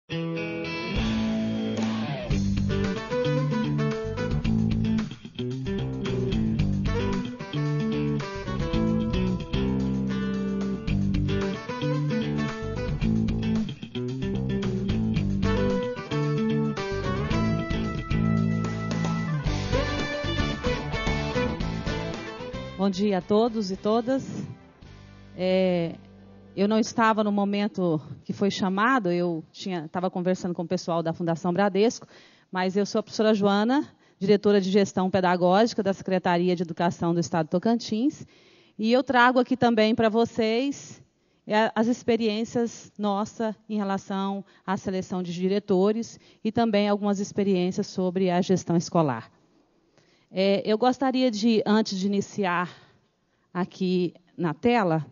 Bom dia a todos e todas. Eu não estava no momento que foi chamado, eu estava conversando com o pessoal da Fundação Bradesco, mas eu sou a professora Joana, diretora de Gestão Pedagógica da Secretaria de Educação do Estado de Tocantins, e eu trago aqui também para vocês as experiências nossas em relação à seleção de diretores e também algumas experiências sobre a gestão escolar. Eu gostaria de, antes de iniciar aqui na tela,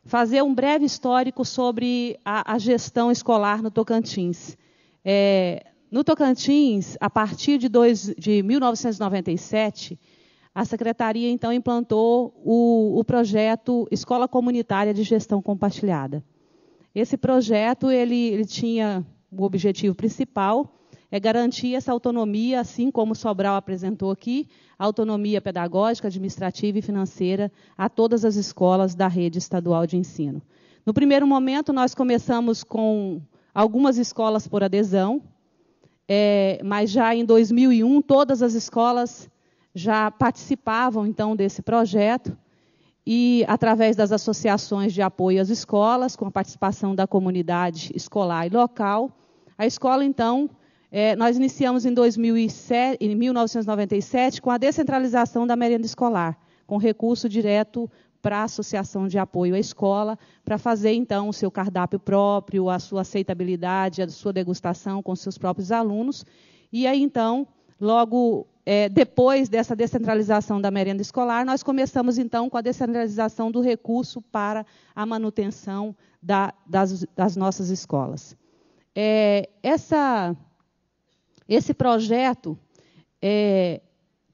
fazer um breve histórico sobre a gestão escolar no Tocantins. No Tocantins, a partir de 1997, a Secretaria, então, implantou o projeto Escola Comunitária de Gestão Compartilhada. Esse projeto ele tinha o objetivo principal garantir essa autonomia, assim como o Sobral apresentou aqui, autonomia pedagógica, administrativa e financeira a todas as escolas da rede estadual de ensino. No primeiro momento, nós começamos com algumas escolas por adesão, mas já em 2001, todas as escolas já participavam, então, desse projeto, e através das associações de apoio às escolas, com a participação da comunidade escolar e local, a escola, então, nós iniciamos em 1997 com a descentralização da merenda escolar, com recurso direto para a Associação de Apoio à Escola, para fazer, então, o seu cardápio próprio, a sua aceitabilidade, a sua degustação com seus próprios alunos. E aí, então, logo depois dessa descentralização da merenda escolar, nós começamos, então, com a descentralização do recurso para a manutenção das nossas escolas. Esse projeto,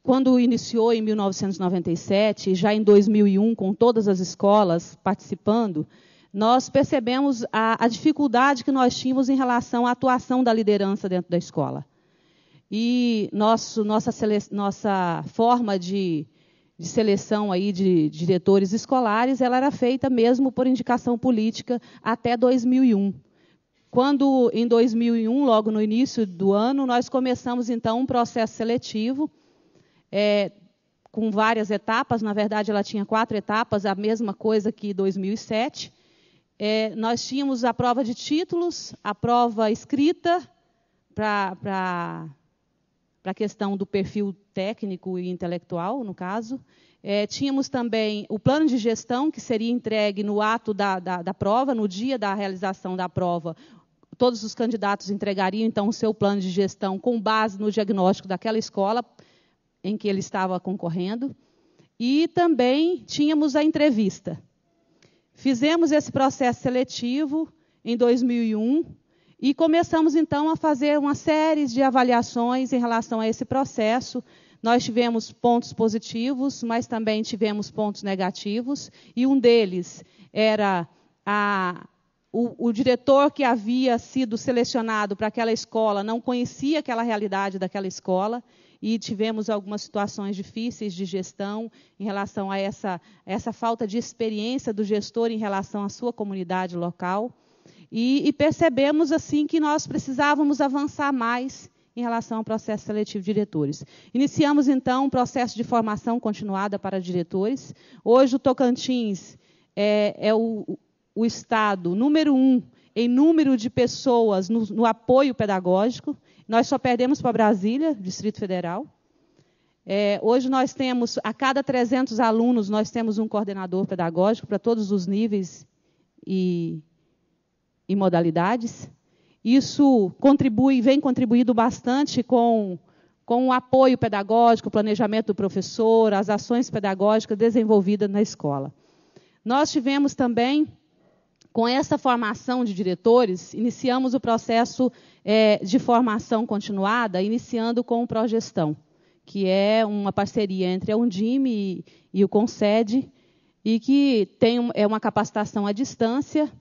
quando iniciou em 1997, já em 2001, com todas as escolas participando, nós percebemos a dificuldade que nós tínhamos em relação à atuação da liderança dentro da escola. E nossa forma de seleção aí de diretores escolares, ela era feita mesmo por indicação política até 2001. Quando, em 2001, logo no início do ano, nós começamos, então, um processo seletivo, com várias etapas. Na verdade, ela tinha 4 etapas, a mesma coisa que em 2007. Nós tínhamos a prova de títulos, a prova escrita, para a questão do perfil técnico e intelectual, no caso. Tínhamos também o plano de gestão, que seria entregue no ato da prova, no dia da realização da prova. Todos os candidatos entregariam, então, o seu plano de gestão com base no diagnóstico daquela escola em que ele estava concorrendo. E também tínhamos a entrevista. Fizemos esse processo seletivo em 2001 e começamos, então, a fazer uma série de avaliações em relação a esse processo. Nós tivemos pontos positivos, mas também tivemos pontos negativos, e um deles era o diretor que havia sido selecionado para aquela escola não conhecia aquela realidade daquela escola, e tivemos algumas situações difíceis de gestão em relação a essa falta de experiência do gestor em relação à sua comunidade local. E percebemos assim que nós precisávamos avançar mais em relação ao processo seletivo de diretores. Iniciamos, então, um processo de formação continuada para diretores. Hoje, o Tocantins é o estado número 1 em número de pessoas no apoio pedagógico. Nós só perdemos para Brasília, Distrito Federal. Hoje nós temos, a cada 300 alunos, nós temos um coordenador pedagógico para todos os níveis e modalidades. Isso vem contribuindo bastante com o apoio pedagógico, o planejamento do professor, as ações pedagógicas desenvolvidas na escola. Nós tivemos também, com essa formação de diretores, iniciamos o processo de formação continuada, iniciando com o Progestão, que é uma parceria entre a Undime e o Concede, e que tem uma capacitação à distância,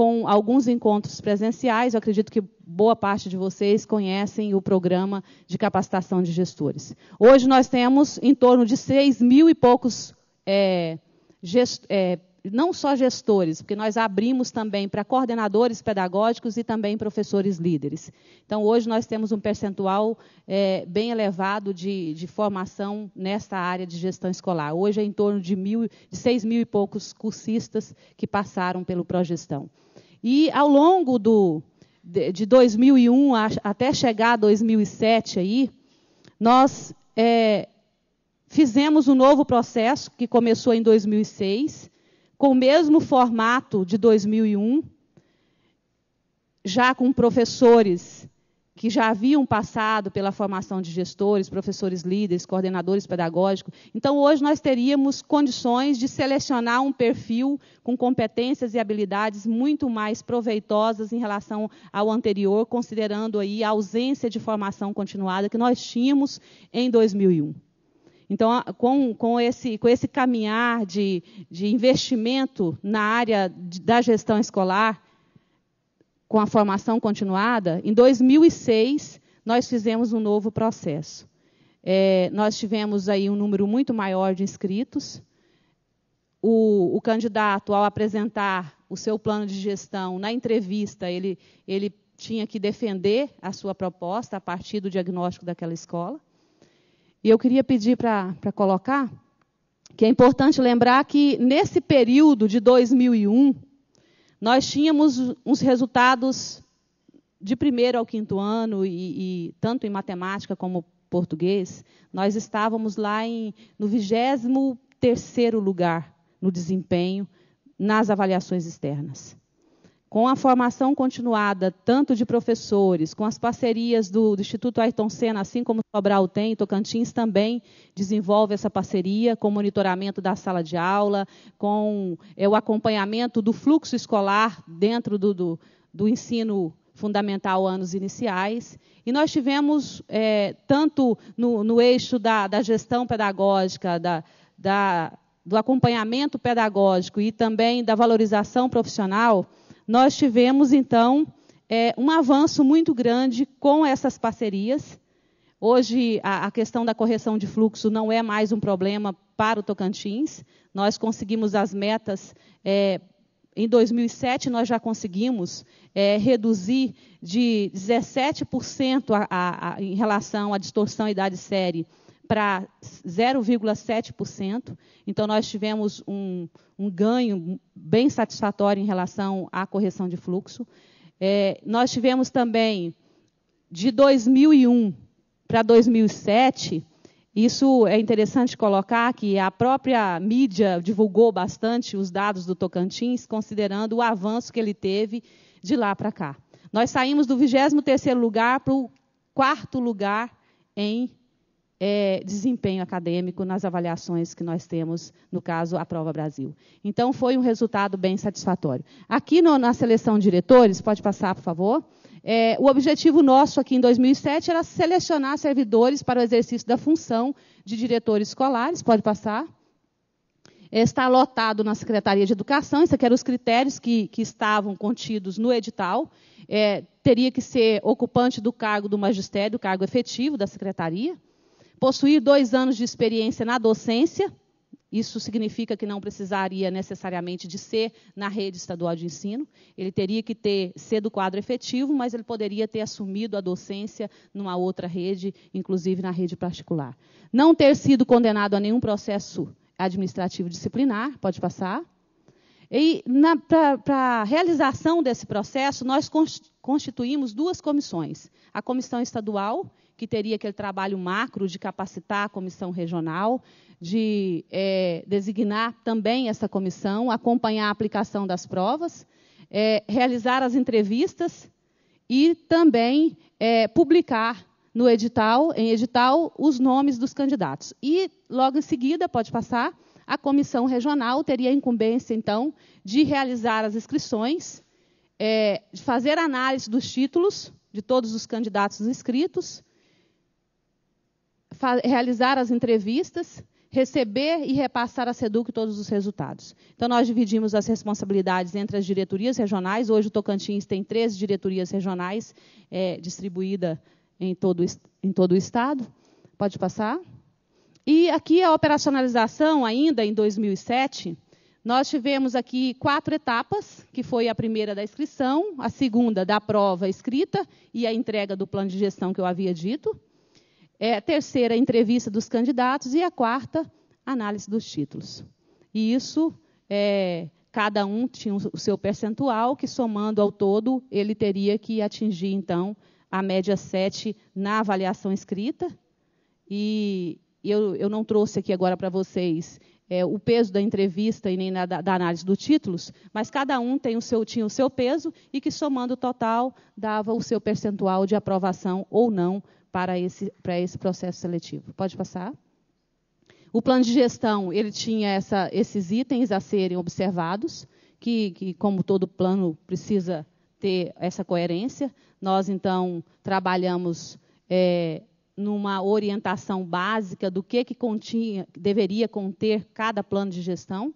com alguns encontros presenciais. Eu acredito que boa parte de vocês conhecem o programa de capacitação de gestores. Hoje nós temos em torno de 6.000 e poucos, não só gestores, porque nós abrimos também para coordenadores pedagógicos e também professores líderes. Então, hoje nós temos um percentual bem elevado de formação nesta área de gestão escolar. Hoje é em torno de 6.000 e poucos cursistas que passaram pelo Progestão. E, ao longo de 2001 até chegar a 2007, aí, nós fizemos um novo processo, que começou em 2006, com o mesmo formato de 2001, já com professores que já haviam passado pela formação de gestores, professores líderes, coordenadores pedagógicos. Então, hoje nós teríamos condições de selecionar um perfil com competências e habilidades muito mais proveitosas em relação ao anterior, considerando aí a ausência de formação continuada que nós tínhamos em 2001. Então, com esse caminhar de investimento na área da gestão escolar, com a formação continuada, em 2006, nós fizemos um novo processo. Nós tivemos aí um número muito maior de inscritos. O candidato, ao apresentar o seu plano de gestão, na entrevista, ele tinha que defender a sua proposta a partir do diagnóstico daquela escola. E eu queria pedir para colocar que é importante lembrar que, nesse período de 2001, nós tínhamos uns resultados de 1º ao 5º ano, e tanto em matemática como português, nós estávamos lá no 23º lugar no desempenho nas avaliações externas. Com a formação continuada, tanto de professores, com as parcerias do Instituto Ayrton Senna, assim como Sobral tem, Tocantins também desenvolve essa parceria, com monitoramento da sala de aula, com o acompanhamento do fluxo escolar dentro do ensino fundamental anos iniciais. E nós tivemos, tanto no eixo da gestão pedagógica, do acompanhamento pedagógico e também da valorização profissional, nós tivemos, então, um avanço muito grande com essas parcerias. Hoje, a questão da correção de fluxo não é mais um problema para o Tocantins. Nós conseguimos as metas. Em 2007, nós já conseguimos reduzir de 17% em relação à distorção idade-série para 0,7%. Então, nós tivemos um ganho bem satisfatório em relação à correção de fluxo. Nós tivemos também, de 2001 para 2007, isso é interessante colocar, que a própria mídia divulgou bastante os dados do Tocantins, considerando o avanço que ele teve de lá para cá. Nós saímos do 23º lugar para o 4º lugar em desempenho acadêmico nas avaliações que nós temos, no caso, a Prova Brasil. Então, foi um resultado bem satisfatório. Aqui na seleção de diretores, pode passar, por favor, o objetivo nosso aqui em 2007 era selecionar servidores para o exercício da função de diretores escolares, pode passar. Está lotado na Secretaria de Educação, isso aqui eram os critérios que estavam contidos no edital. Teria que ser ocupante do cargo do magistério, do cargo efetivo da Secretaria. Possuir 2 anos de experiência na docência, isso significa que não precisaria necessariamente de ser na rede estadual de ensino, ele teria que ser do quadro efetivo, mas ele poderia ter assumido a docência numa outra rede, inclusive na rede particular. Não ter sido condenado a nenhum processo administrativo disciplinar, pode passar. E, para a realização desse processo, nós constituímos 2 comissões. A comissão estadual, que teria aquele trabalho macro de capacitar a comissão regional, de designar também essa comissão, acompanhar a aplicação das provas, realizar as entrevistas e também publicar em edital, os nomes dos candidatos. E, logo em seguida, pode passar, a comissão regional teria a incumbência, então, de realizar as inscrições, de fazer análise dos títulos de todos os candidatos inscritos, realizar as entrevistas, receber e repassar à SEDUC todos os resultados. Então, nós dividimos as responsabilidades entre as diretorias regionais. Hoje, o Tocantins tem 13 diretorias regionais distribuídas em todo o Estado. Pode passar. E aqui a operacionalização, ainda em 2007, nós tivemos aqui 4 etapas, que foi a primeira da inscrição, a segunda da prova escrita e a entrega do plano de gestão que eu havia dito. A terceira, a entrevista dos candidatos, e a quarta, análise dos títulos. E isso, cada um tinha o seu percentual, que somando ao todo, ele teria que atingir, então, a média 7 na avaliação escrita. E eu não trouxe aqui agora para vocês o peso da entrevista e nem da análise dos títulos, mas cada um tinha o seu peso e que, somando o total, dava o seu percentual de aprovação ou não para esse processo seletivo. Pode passar. O plano de gestão, ele tinha esses itens a serem observados, que como todo plano, precisa ter essa coerência. Nós, então, trabalhamos numa orientação básica do que deveria conter cada plano de gestão,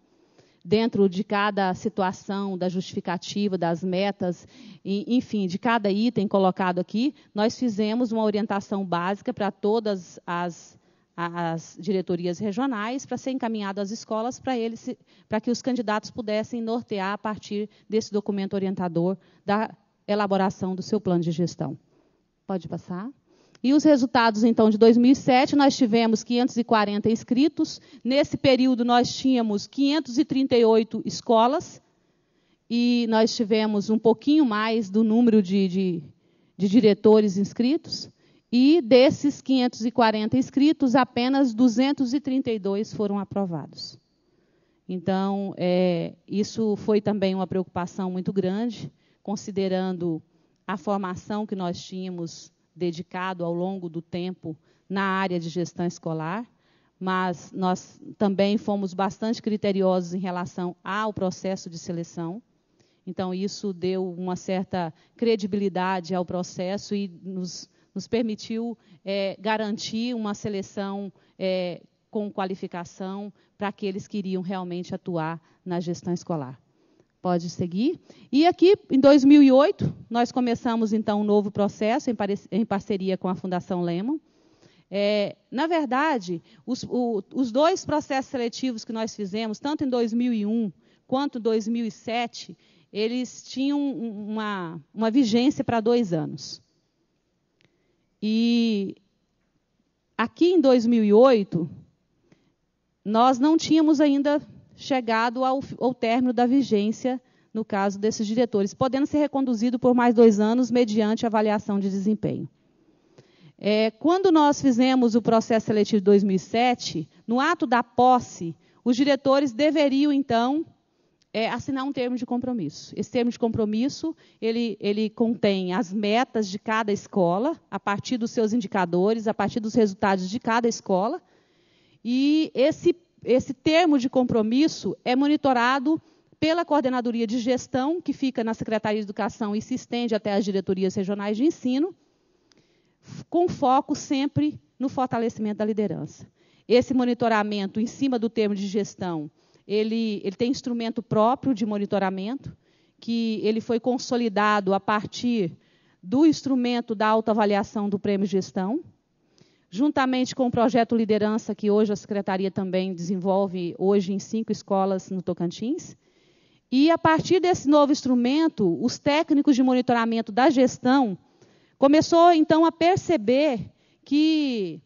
dentro de cada situação, da justificativa, das metas, enfim, de cada item colocado aqui, nós fizemos uma orientação básica para todas as diretorias regionais, para ser encaminhado às escolas, para que os candidatos pudessem nortear a partir desse documento orientador da elaboração do seu plano de gestão. Pode passar. E os resultados, então, de 2007, nós tivemos 540 inscritos. Nesse período, nós tínhamos 538 escolas. E nós tivemos um pouquinho mais do número de diretores inscritos. E desses 540 inscritos, apenas 232 foram aprovados. Então, isso foi também uma preocupação muito grande, considerando a formação que nós tínhamos dedicado ao longo do tempo na área de gestão escolar, mas nós também fomos bastante criteriosos em relação ao processo de seleção. Então, isso deu uma certa credibilidade ao processo e nos permitiu garantir uma seleção com qualificação para aqueles que iriam realmente atuar na gestão escolar. Pode seguir. E aqui, em 2008, nós começamos, então, um novo processo em parceria com a Fundação Lehman. Na verdade, os 2 processos seletivos que nós fizemos, tanto em 2001 quanto em 2007, eles tinham uma vigência para 2 anos. E aqui, em 2008, nós não tínhamos ainda chegado ao término da vigência, no caso desses diretores, podendo ser reconduzido por mais 2 anos, mediante avaliação de desempenho. Quando nós fizemos o processo seletivo de 2007, no ato da posse, os diretores deveriam, então, assinar um termo de compromisso. Esse termo de compromisso, ele contém as metas de cada escola, a partir dos seus indicadores, a partir dos resultados de cada escola, e esse termo de compromisso é monitorado pela Coordenadoria de Gestão, que fica na Secretaria de Educação e se estende até as diretorias regionais de ensino, com foco sempre no fortalecimento da liderança. Esse monitoramento em cima do termo de gestão, ele tem instrumento próprio de monitoramento, que ele foi consolidado a partir do instrumento da autoavaliação do prêmio de gestão, juntamente com o projeto Liderança, que hoje a Secretaria também desenvolve, hoje em 5 escolas no Tocantins. E, a partir desse novo instrumento, os técnicos de monitoramento da gestão começou, então, a perceber que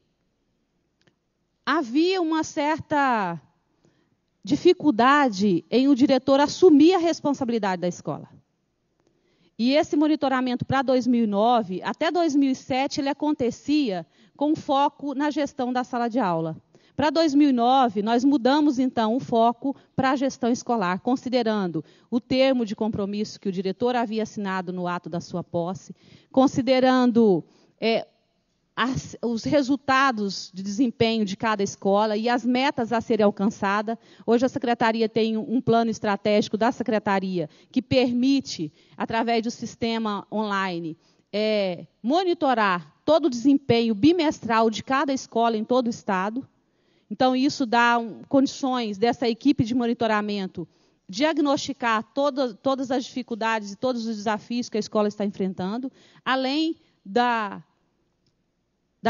havia uma certa dificuldade em o diretor assumir a responsabilidade da escola. E esse monitoramento para 2009, até 2007, ele acontecia com foco na gestão da sala de aula. Para 2009, nós mudamos, então, o foco para a gestão escolar, considerando o termo de compromisso que o diretor havia assinado no ato da sua posse, considerando os resultados de desempenho de cada escola e as metas a serem alcançadas. Hoje a Secretaria tem um plano estratégico da Secretaria que permite, através do sistema online, monitorar todo o desempenho bimestral de cada escola em todo o Estado. Então, isso dá condições dessa equipe de monitoramento diagnosticar todas as dificuldades e todos os desafios que a escola está enfrentando, além da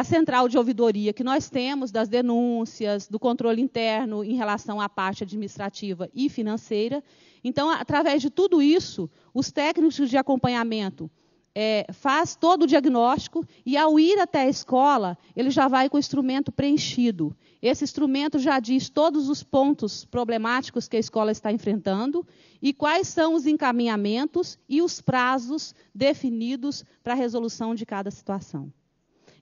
central de ouvidoria que nós temos, das denúncias, do controle interno em relação à parte administrativa e financeira. Então, através de tudo isso, os técnicos de acompanhamento faz todo o diagnóstico e, ao ir até a escola, ele já vai com o instrumento preenchido. Esse instrumento já diz todos os pontos problemáticos que a escola está enfrentando e quais são os encaminhamentos e os prazos definidos para a resolução de cada situação.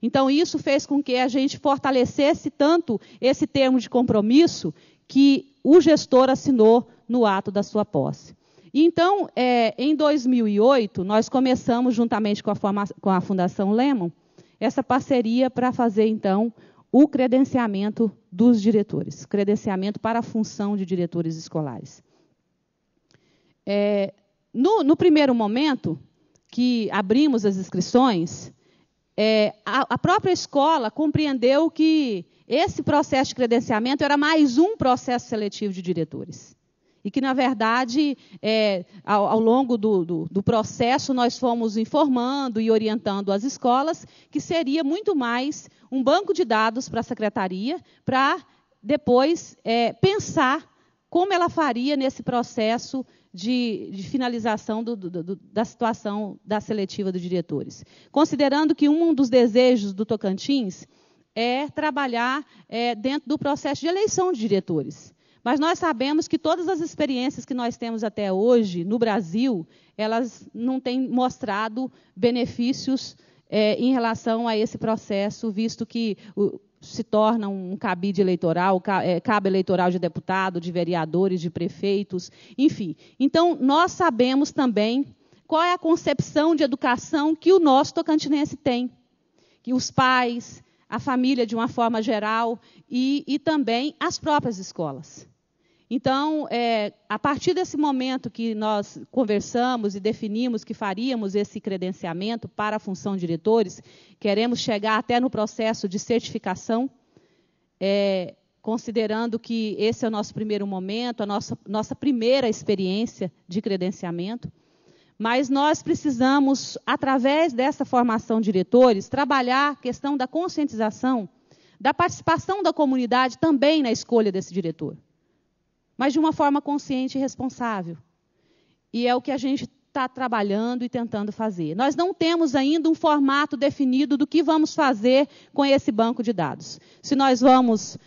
Então, isso fez com que a gente fortalecesse tanto esse termo de compromisso que o gestor assinou no ato da sua posse. Então, em 2008, nós começamos, juntamente com a Fundação Lemon, essa parceria para fazer, então, o credenciamento dos diretores, credenciamento para a função de diretores escolares. No primeiro momento, que abrimos as inscrições, a própria escola compreendeu que esse processo de credenciamento era mais um processo seletivo de diretores. E que, na verdade, ao longo do processo, nós fomos informando e orientando as escolas que seria muito mais um banco de dados para a secretaria, para depois pensar como ela faria nesse processo de finalização da situação da seletiva dos diretores. Considerando que um dos desejos do Tocantins é trabalhar dentro do processo de eleição de diretores. Mas nós sabemos que todas as experiências que nós temos até hoje no Brasil, elas não têm mostrado benefícios em relação a esse processo, visto que se torna um cabide eleitoral, cabo eleitoral de deputado, de vereadores, de prefeitos, enfim. Então, nós sabemos também qual é a concepção de educação que o nosso tocantinense tem, que os pais, a família de uma forma geral e também as próprias escolas. Então, a partir desse momento que nós conversamos e definimos que faríamos esse credenciamento para a função de diretores, queremos chegar até no processo de certificação, considerando que esse é o nosso primeiro momento, a nossa primeira experiência de credenciamento. Mas nós precisamos, através dessa formação de diretores, trabalhar a questão da conscientização, da participação da comunidade também na escolha desse diretor, mas de uma forma consciente e responsável. E é o que a gente está trabalhando e tentando fazer. Nós não temos ainda um formato definido do que vamos fazer com esse banco de dados. Se nós vamos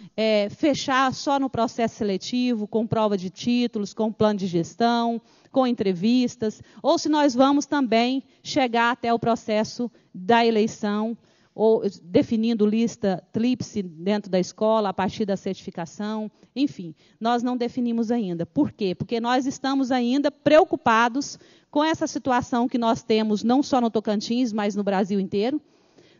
fechar só no processo seletivo, com prova de títulos, com plano de gestão, com entrevistas, ou se nós vamos também chegar até o processo da eleição, ou definindo lista tríplice dentro da escola, a partir da certificação, enfim, nós não definimos ainda. Por quê? Porque nós estamos ainda preocupados com essa situação que nós temos, não só no Tocantins, mas no Brasil inteiro.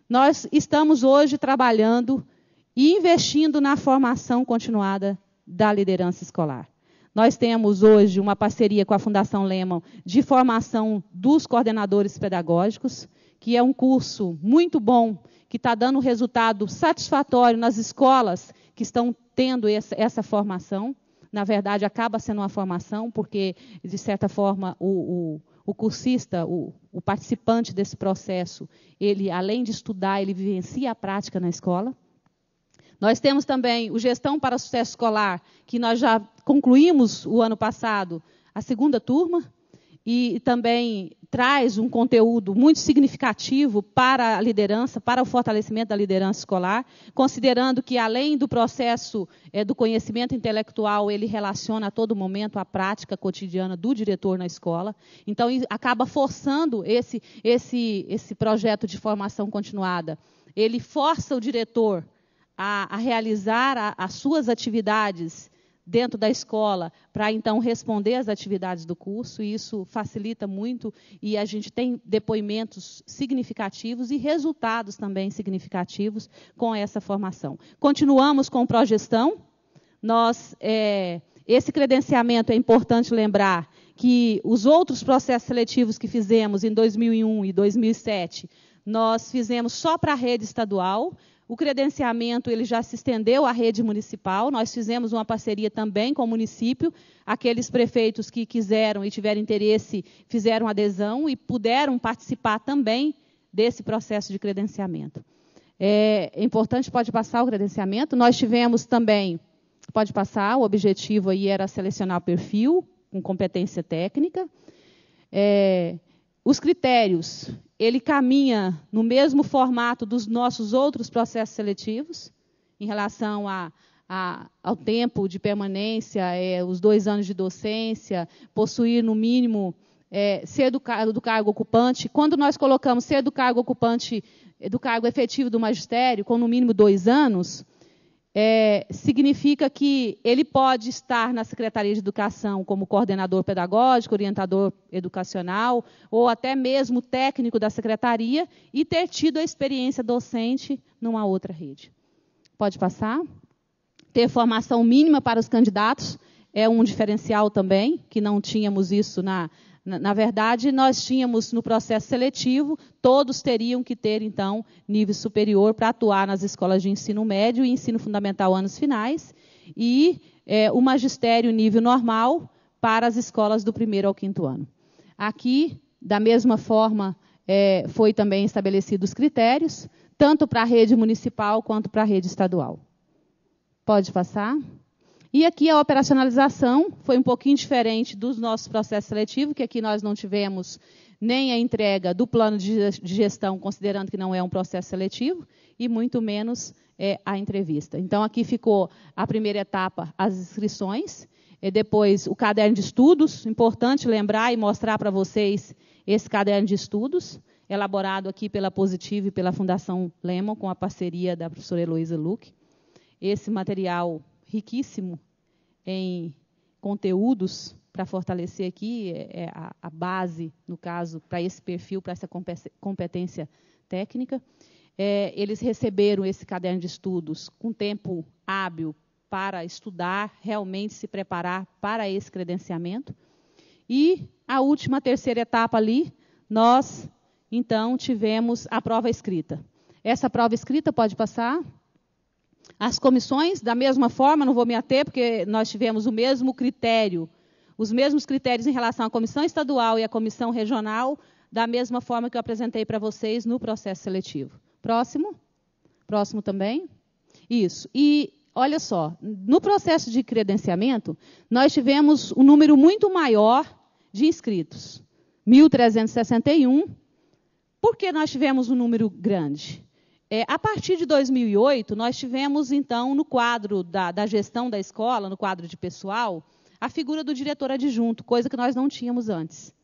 Nós estamos hoje trabalhando e investindo na formação continuada da liderança escolar. Nós temos hoje uma parceria com a Fundação Lemon de formação dos coordenadores pedagógicos, que é um curso muito bom, que está dando resultado satisfatório nas escolas que estão tendo essa formação. Na verdade, acaba sendo uma formação, porque, de certa forma, o cursista, o participante desse processo, ele, além de estudar, ele vivencia a prática na escola. Nós temos também o Gestão para o Sucesso Escolar, que nós já concluímos o ano passado, a segunda turma, e também traz um conteúdo muito significativo para a liderança, para o fortalecimento da liderança escolar, considerando que, além do processo do conhecimento intelectual, ele relaciona a todo momento a prática cotidiana do diretor na escola. Então, acaba forçando esse projeto de formação continuada. Ele força o diretor a realizar as suas atividades dentro da escola, para, então, responder às atividades do curso, e isso facilita muito, e a gente tem depoimentos significativos e resultados também significativos com essa formação. Continuamos com o Progestão. Esse credenciamento, é importante lembrar que os outros processos seletivos que fizemos em 2001 e 2007, nós fizemos só para a rede estadual. o credenciamento ele já se estendeu à rede municipal. Nós fizemos uma parceria também com o município. Aqueles prefeitos que quiseram e tiveram interesse fizeram adesão e puderam participar também desse processo de credenciamento. É importante, pode passar o credenciamento. Nós tivemos também, pode passar, o objetivo aí era selecionar o perfil com competência técnica. Os critérios, ele caminha no mesmo formato dos nossos outros processos seletivos, em relação ao tempo de permanência, os 2 anos de docência, possuir, no mínimo, ser do cargo ocupante. Quando nós colocamos ser do cargo ocupante, do cargo efetivo do magistério, com no mínimo 2 anos, significa que ele pode estar na Secretaria de Educação como coordenador pedagógico, orientador educacional, ou até mesmo técnico da Secretaria, e ter tido a experiência docente numa outra rede. Pode passar. Ter formação mínima para os candidatos é um diferencial também, que não tínhamos isso na verdade, nós tínhamos no processo seletivo, todos teriam que ter, então, nível superior para atuar nas escolas de ensino médio e ensino fundamental anos finais, e o magistério nível normal para as escolas do 1º ao 5º ano. Aqui, da mesma forma, foi também estabelecidos os critérios, tanto para a rede municipal quanto para a rede estadual. Pode passar. E aqui a operacionalização foi um pouquinho diferente dos nossos processos seletivos, que aqui nós não tivemos nem a entrega do plano de gestão, considerando que não é um processo seletivo, e muito menos a entrevista. Então, aqui ficou a primeira etapa, as inscrições, e depois o caderno de estudos, importante lembrar e mostrar para vocês esse caderno de estudos, elaborado aqui pela Positivo e pela Fundação Lemon, com a parceria da professora Heloísa Luque. Esse material riquíssimo em conteúdos para fortalecer aqui a base, no caso, para esse perfil, para essa competência técnica. Eles receberam esse caderno de estudos com tempo hábil para estudar, realmente se preparar para esse credenciamento. E a última, terceira etapa ali, nós, então, tivemos a prova escrita. Essa prova escrita pode passar. As comissões, da mesma forma, não vou me ater, porque nós tivemos o mesmo critério, os mesmos critérios em relação à comissão estadual e à comissão regional, da mesma forma que eu apresentei para vocês no processo seletivo. Próximo. Próximo também. Isso. E, olha só, no processo de credenciamento, nós tivemos um número muito maior de inscritos. 1.361. Por que nós tivemos um número grande? A partir de 2008, nós tivemos, então, no quadro da gestão da escola, no quadro de pessoal, a figura do diretor adjunto, coisa que nós não tínhamos antes.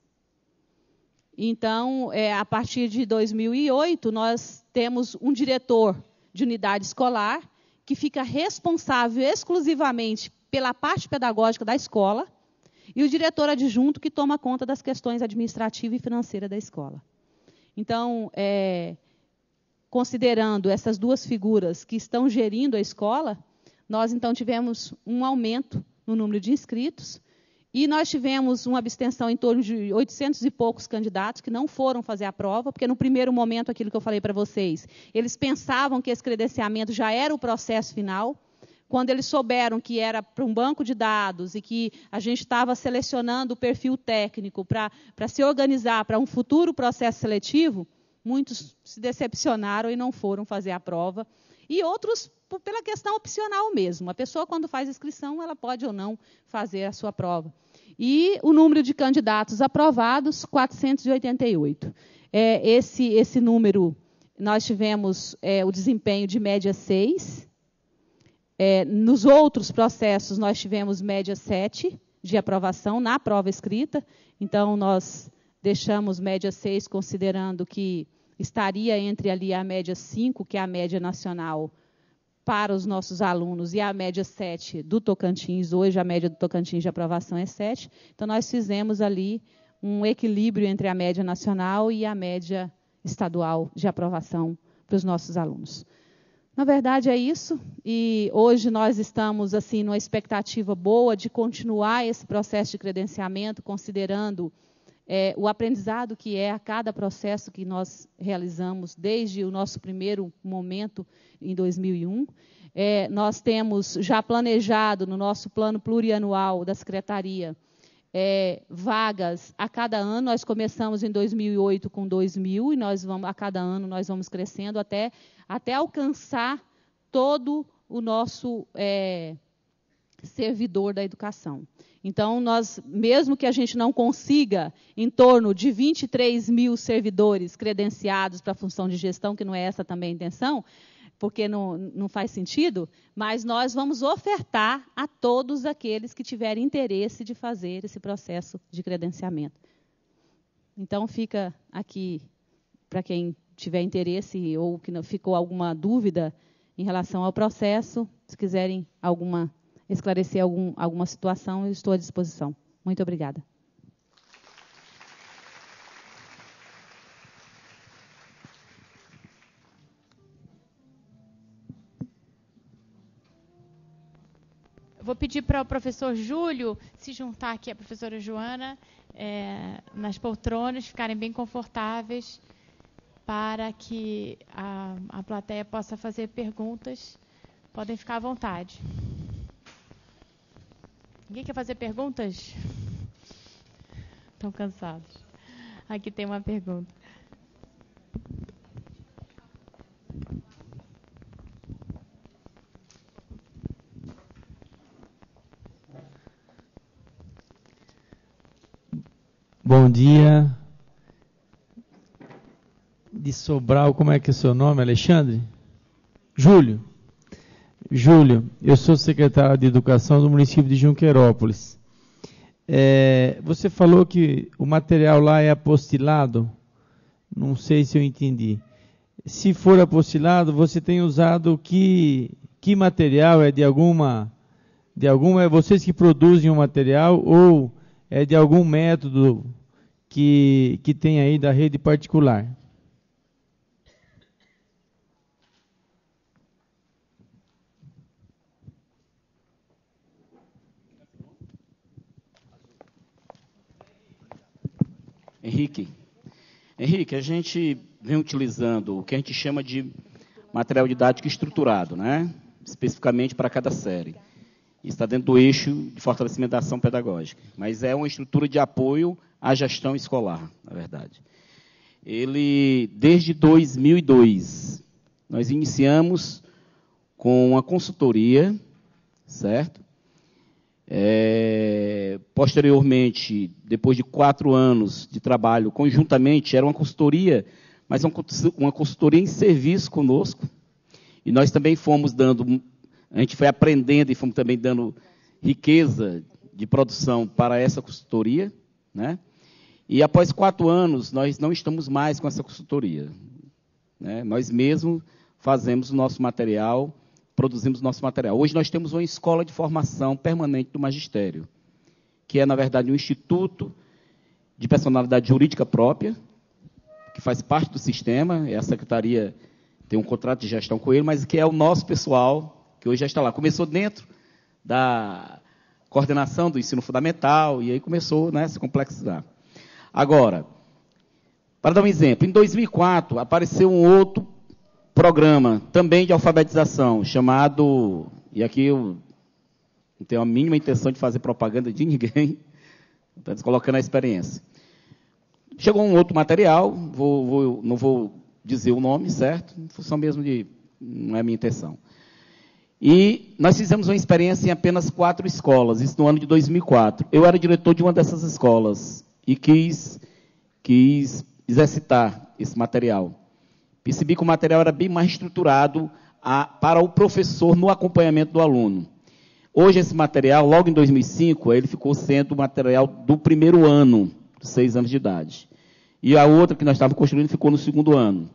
Então, a partir de 2008, nós temos um diretor de unidade escolar que fica responsável exclusivamente pela parte pedagógica da escola e o diretor adjunto que toma conta das questões administrativas e financeiras da escola. Então, considerando essas duas figuras que estão gerindo a escola, nós, então, tivemos um aumento no número de inscritos e nós tivemos uma abstenção em torno de 800 e poucos candidatos que não foram fazer a prova, porque, no primeiro momento, aquilo que eu falei para vocês, eles pensavam que esse credenciamento já era o processo final. Quando eles souberam que era para um banco de dados e que a gente estava selecionando o perfil técnico para se organizar para um futuro processo seletivo, muitos se decepcionaram e não foram fazer a prova. E outros, pela questão opcional mesmo. A pessoa, quando faz inscrição, ela pode ou não fazer a sua prova. E o número de candidatos aprovados, 488. Esse número, nós tivemos o desempenho de média 6. Nos outros processos, nós tivemos média 7 de aprovação na prova escrita. Então, nós deixamos média 6, considerando que estaria entre ali a média 5, que é a média nacional para os nossos alunos, e a média 7 do Tocantins. Hoje, a média do Tocantins de aprovação é 7. Então, nós fizemos ali um equilíbrio entre a média nacional e a média estadual de aprovação para os nossos alunos. Na verdade, é isso. E hoje nós estamos assim numa expectativa boa de continuar esse processo de credenciamento, considerando o aprendizado que é a cada processo que nós realizamos desde o nosso primeiro momento em 2001. Nós temos já planejado no nosso plano plurianual da Secretaria vagas a cada ano. Nós começamos em 2008 com 2.000 e a cada ano nós vamos crescendo até alcançar todo o nosso servidor da educação. Então, mesmo que a gente não consiga em torno de 23.000 servidores credenciados para a função de gestão, que não é essa também a intenção, porque não faz sentido, mas nós vamos ofertar a todos aqueles que tiverem interesse de fazer esse processo de credenciamento. Então, fica aqui, para quem tiver interesse ou que não ficou alguma dúvida em relação ao processo, se quiserem esclarecer alguma situação, eu estou à disposição. Muito obrigada. Vou pedir para o professor Júlio se juntar aqui à professora Joana, nas poltronas, ficarem bem confortáveis, para que a plateia possa fazer perguntas. Podem ficar à vontade. Ninguém quer fazer perguntas? Estão cansados. Aqui tem uma pergunta. Bom dia. De Sobral, como é que é o seu nome, Alexandre? Júlio. Júlio, eu sou secretário de Educação do município de Junqueirópolis. Você falou que o material lá é apostilado. Não sei se eu entendi. Se for apostilado, você tem usado que material? É de alguma... É vocês que produzem o material ou é de algum método que tem aí da rede particular? Henrique, a gente vem utilizando o que a gente chama de material didático estruturado, né? Especificamente para cada série. Está dentro do eixo de fortalecimento da ação pedagógica. Mas é uma estrutura de apoio à gestão escolar, na verdade. Ele, desde 2002, nós iniciamos com uma consultoria, certo? Posteriormente, depois de 4 anos de trabalho conjuntamente, era uma consultoria, mas uma consultoria em serviço conosco. E nós também fomos dando... A gente foi aprendendo e fomos também dando riqueza de produção para essa consultoria, né? E após 4 anos, nós não estamos mais com essa consultoria, né? Nós mesmos fazemos o nosso material, produzimos o nosso material. Hoje nós temos uma escola de formação permanente do magistério, que é, na verdade, um instituto de personalidade jurídica própria, que faz parte do sistema, e a secretaria tem um contrato de gestão com ele, mas que é o nosso pessoal, que hoje já está lá. Começou dentro da coordenação do ensino fundamental, e aí começou, né, a se complexizar. Agora, para dar um exemplo, em 2004 apareceu um outro programa, também de alfabetização, chamado, e aqui eu não tenho a mínima intenção de fazer propaganda de ninguém, estamos colocando a experiência. Chegou um outro material, não vou dizer o nome, certo? Em função mesmo de... não é a minha intenção. E nós fizemos uma experiência em apenas 4 escolas, isso no ano de 2004. Eu era diretor de uma dessas escolas e quis exercitar esse material. Percebi que o material era bem mais estruturado para o professor no acompanhamento do aluno. Hoje, esse material, logo em 2005, ele ficou sendo o material do primeiro ano, dos 6 anos de idade. E a outra que nós estávamos construindo ficou no 2º ano.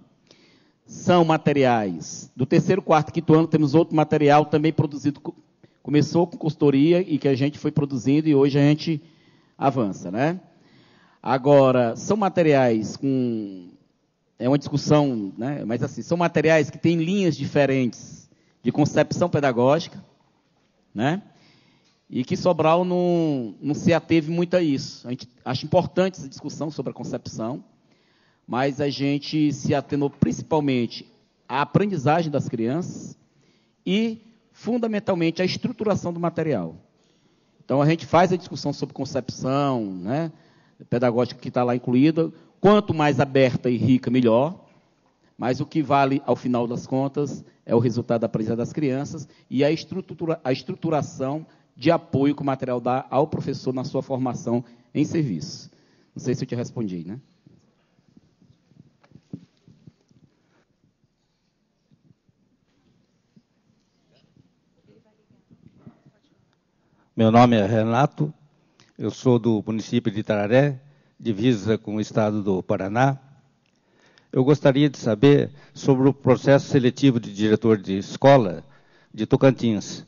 São materiais do 3º, 4º, 5º ano, temos outro material também produzido, começou com consultoria e que a gente foi produzindo e hoje a gente avança, né? Agora, são materiais com... É uma discussão, né? Mas assim, são materiais que têm linhas diferentes de concepção pedagógica, né? e que Sobral não se ateve muito a isso. A gente acha importante essa discussão sobre a concepção, mas a gente se atenou principalmente à aprendizagem das crianças e, fundamentalmente, à estruturação do material. Então, a gente faz a discussão sobre concepção, né, pedagógica que está lá incluída, quanto mais aberta e rica, melhor, mas o que vale, ao final das contas, é o resultado da aprendizagem das crianças e a estruturação de apoio que o material dá ao professor na sua formação em serviço. Não sei se eu te respondi, né? Meu nome é Renato, eu sou do município de Itararé, divisa com o estado do Paraná. Eu gostaria de saber sobre o processo seletivo de diretor de escola de Tocantins,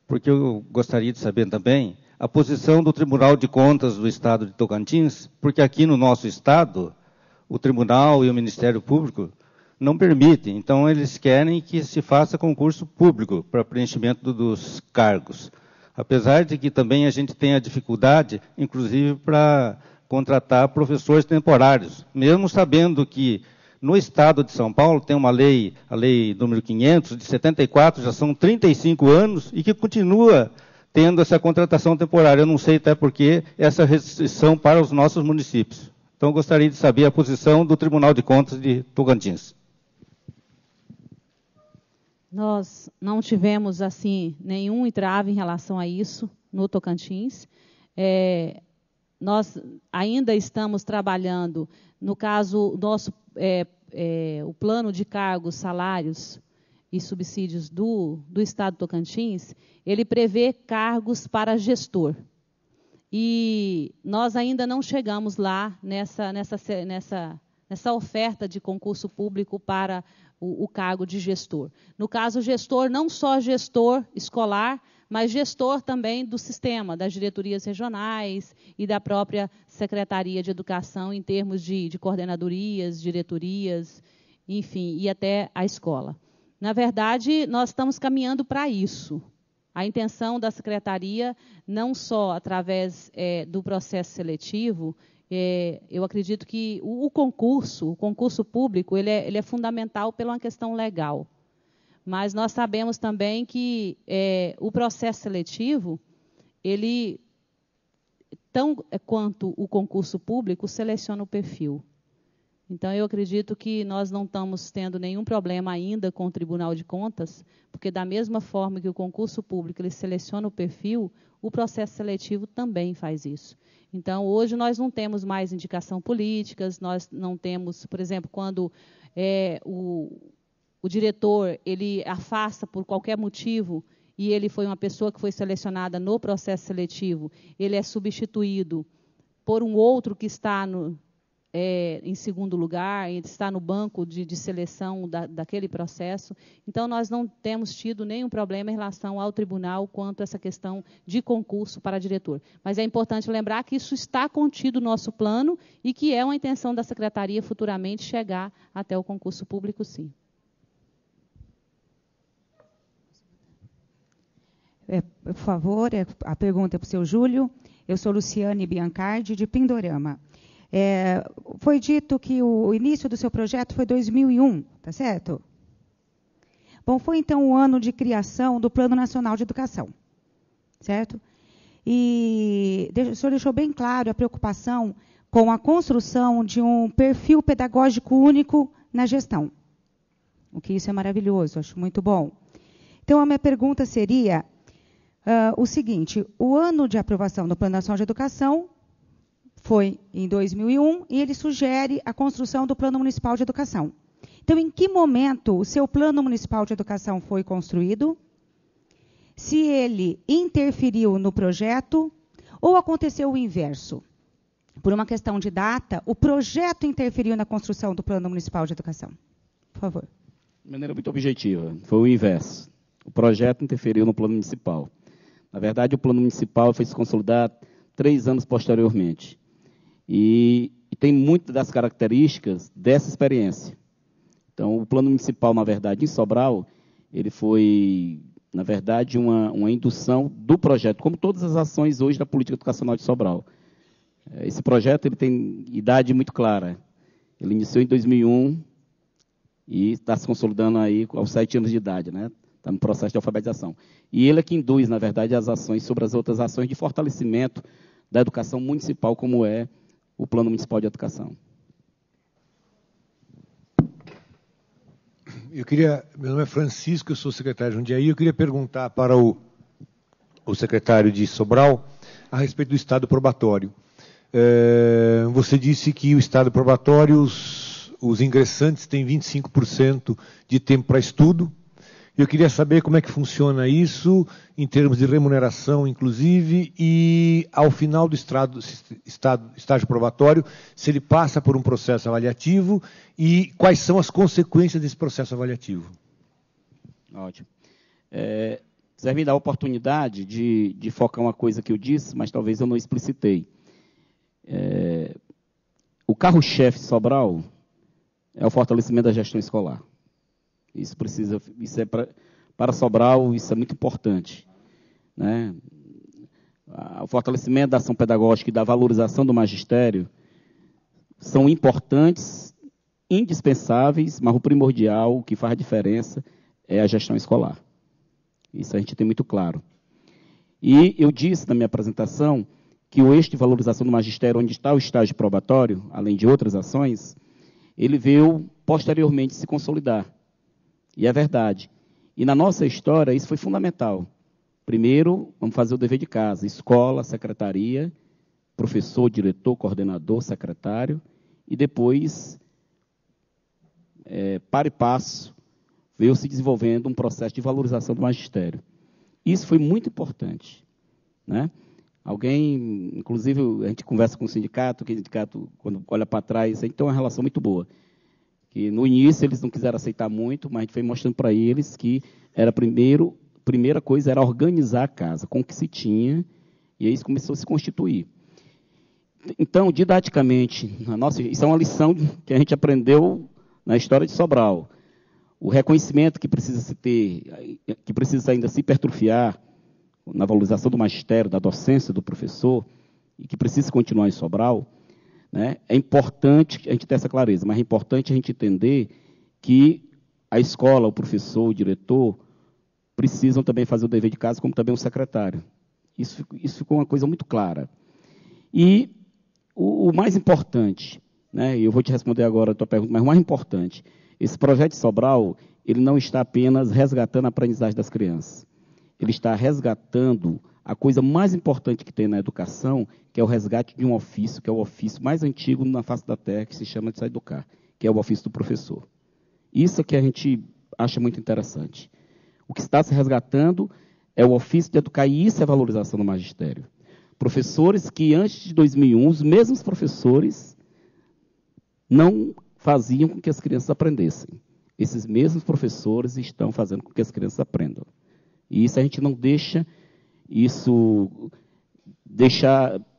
porque eu gostaria de saber também a posição do Tribunal de Contas do estado de Tocantins, porque aqui no nosso estado, o Tribunal e o Ministério Público não permitem, então eles querem que se faça concurso público para preenchimento dos cargos. Apesar de que também a gente tem a dificuldade, inclusive, para contratar professores temporários, mesmo sabendo que no estado de São Paulo tem uma lei, a lei número 500, de 74, já são 35 anos, e que continua tendo essa contratação temporária. Eu não sei até porque essa restrição para os nossos municípios. Então, eu gostaria de saber a posição do Tribunal de Contas de Tocantins. Nós não tivemos, assim, nenhum entrave em relação a isso no Tocantins. Nós ainda estamos trabalhando, no caso, o plano de cargos, salários e subsídios do Estado do Tocantins, ele prevê cargos para gestor. E nós ainda não chegamos lá nessa oferta de concurso público para o cargo de gestor. No caso, gestor, não só gestor escolar, mas gestor também do sistema, das diretorias regionais e da própria Secretaria de Educação, em termos de coordenadorias, diretorias, enfim, e até a escola. Na verdade, nós estamos caminhando para isso. A intenção da Secretaria, não só através do processo seletivo, eu acredito que o concurso público, ele é fundamental pela uma questão legal. Mas nós sabemos também que o processo seletivo, ele, tão quanto o concurso público, seleciona o perfil. Então, eu acredito que nós não estamos tendo nenhum problema ainda com o Tribunal de Contas, porque da mesma forma que o concurso público ele seleciona o perfil, o processo seletivo também faz isso. Então, hoje nós não temos mais indicação políticas, nós não temos, por exemplo, quando o diretor ele afasta por qualquer motivo e ele foi uma pessoa que foi selecionada no processo seletivo, ele é substituído por um outro que está em segundo lugar, está no banco de seleção daquele processo. Então, nós não temos tido nenhum problema em relação ao tribunal quanto a essa questão de concurso para diretor. Mas é importante lembrar que isso está contido no nosso plano e que é uma intenção da Secretaria futuramente chegar até o concurso público, sim. Por favor, a pergunta é para o seu Júlio. Eu sou Luciane Biancardi, de Pindorama. Foi dito que o início do seu projeto foi 2001, tá certo? Bom, foi então o ano de criação do Plano Nacional de Educação, certo? E o senhor deixou bem claro a preocupação com a construção de um perfil pedagógico único na gestão. O que isso é maravilhoso, acho muito bom. Então, a minha pergunta seria o seguinte: o ano de aprovação do Plano Nacional de Educação foi em 2001 e ele sugere a construção do Plano Municipal de Educação. Então, em que momento o seu Plano Municipal de Educação foi construído? Se ele interferiu no projeto ou aconteceu o inverso? Por uma questão de data, o projeto interferiu na construção do Plano Municipal de Educação. Por favor. De maneira muito objetiva, foi o inverso. O projeto interferiu no Plano Municipal. Na verdade, o Plano Municipal foi se consolidar 3 anos posteriormente. E tem muitas das características dessa experiência. Então, o Plano Municipal, na verdade, em Sobral, ele foi na verdade, uma indução do projeto, como todas as ações hoje da política educacional de Sobral. Esse projeto ele tem idade muito clara. Ele iniciou em 2001 e está se consolidando aí aos 7 anos de idade, né? Está no processo de alfabetização. E ele é que induz, na verdade, as ações sobre as outras ações de fortalecimento da educação municipal, como é o Plano Municipal de Educação. Meu nome é Francisco, eu sou secretário de Jundiaí. Eu queria perguntar para o secretário de Sobral a respeito do estado probatório. Você disse que o estado probatório, os ingressantes têm 25% de tempo para estudo. Eu queria saber como é que funciona isso, em termos de remuneração, inclusive, e ao final do estágio probatório, se ele passa por um processo avaliativo e quais são as consequências desse processo avaliativo. Ótimo. Você me dá a oportunidade de focar uma coisa que eu disse, mas talvez eu não explicitei. O carro-chefe de Sobral é o fortalecimento da gestão escolar. Para Sobral, isso é muito importante, né? O fortalecimento da ação pedagógica e da valorização do magistério são importantes, indispensáveis, mas o primordial, o que faz a diferença, é a gestão escolar. Isso a gente tem muito claro. E eu disse na minha apresentação que o eixo de valorização do magistério, onde está o estágio probatório, além de outras ações, ele veio posteriormente se consolidar. E é verdade. E na nossa história, isso foi fundamental. Primeiro, vamos fazer o dever de casa. Escola, secretaria, professor, diretor, coordenador, secretário. E depois, para e passo, veio se desenvolvendo um processo de valorização do magistério. Isso foi muito importante, né? Alguém, inclusive, a gente conversa com o sindicato, que o sindicato, quando olha para trás, a gente tem uma relação muito boa. Que no início eles não quiseram aceitar muito, mas a gente foi mostrando para eles que era primeira coisa era organizar a casa com o que se tinha, e aí isso começou a se constituir. Então, didaticamente, isso é uma lição que a gente aprendeu na história de Sobral. O reconhecimento que precisa se ter, que precisa ainda se hipertrofiar na valorização do magistério, da docência do professor, e que precisa continuar em Sobral, né? É importante a gente ter essa clareza, mas é importante a gente entender que a escola, o professor, o diretor, precisam também fazer o dever de casa, como também o secretário. Isso ficou uma coisa muito clara. E o mais importante, né? Eu vou te responder agora a tua pergunta, mas o mais importante, esse projeto de Sobral, ele não está apenas resgatando a aprendizagem das crianças. Ele está resgatando a coisa mais importante que tem na educação, que é o resgate de um ofício, que é o ofício mais antigo na face da Terra, que se chama de se educar, que é o ofício do professor. Isso é que a gente acha muito interessante. O que está se resgatando é o ofício de educar, e isso é a valorização do magistério. Professores que, antes de 2001, os mesmos professores não faziam com que as crianças aprendessem. Esses mesmos professores estão fazendo com que as crianças aprendam. E isso a gente não deixa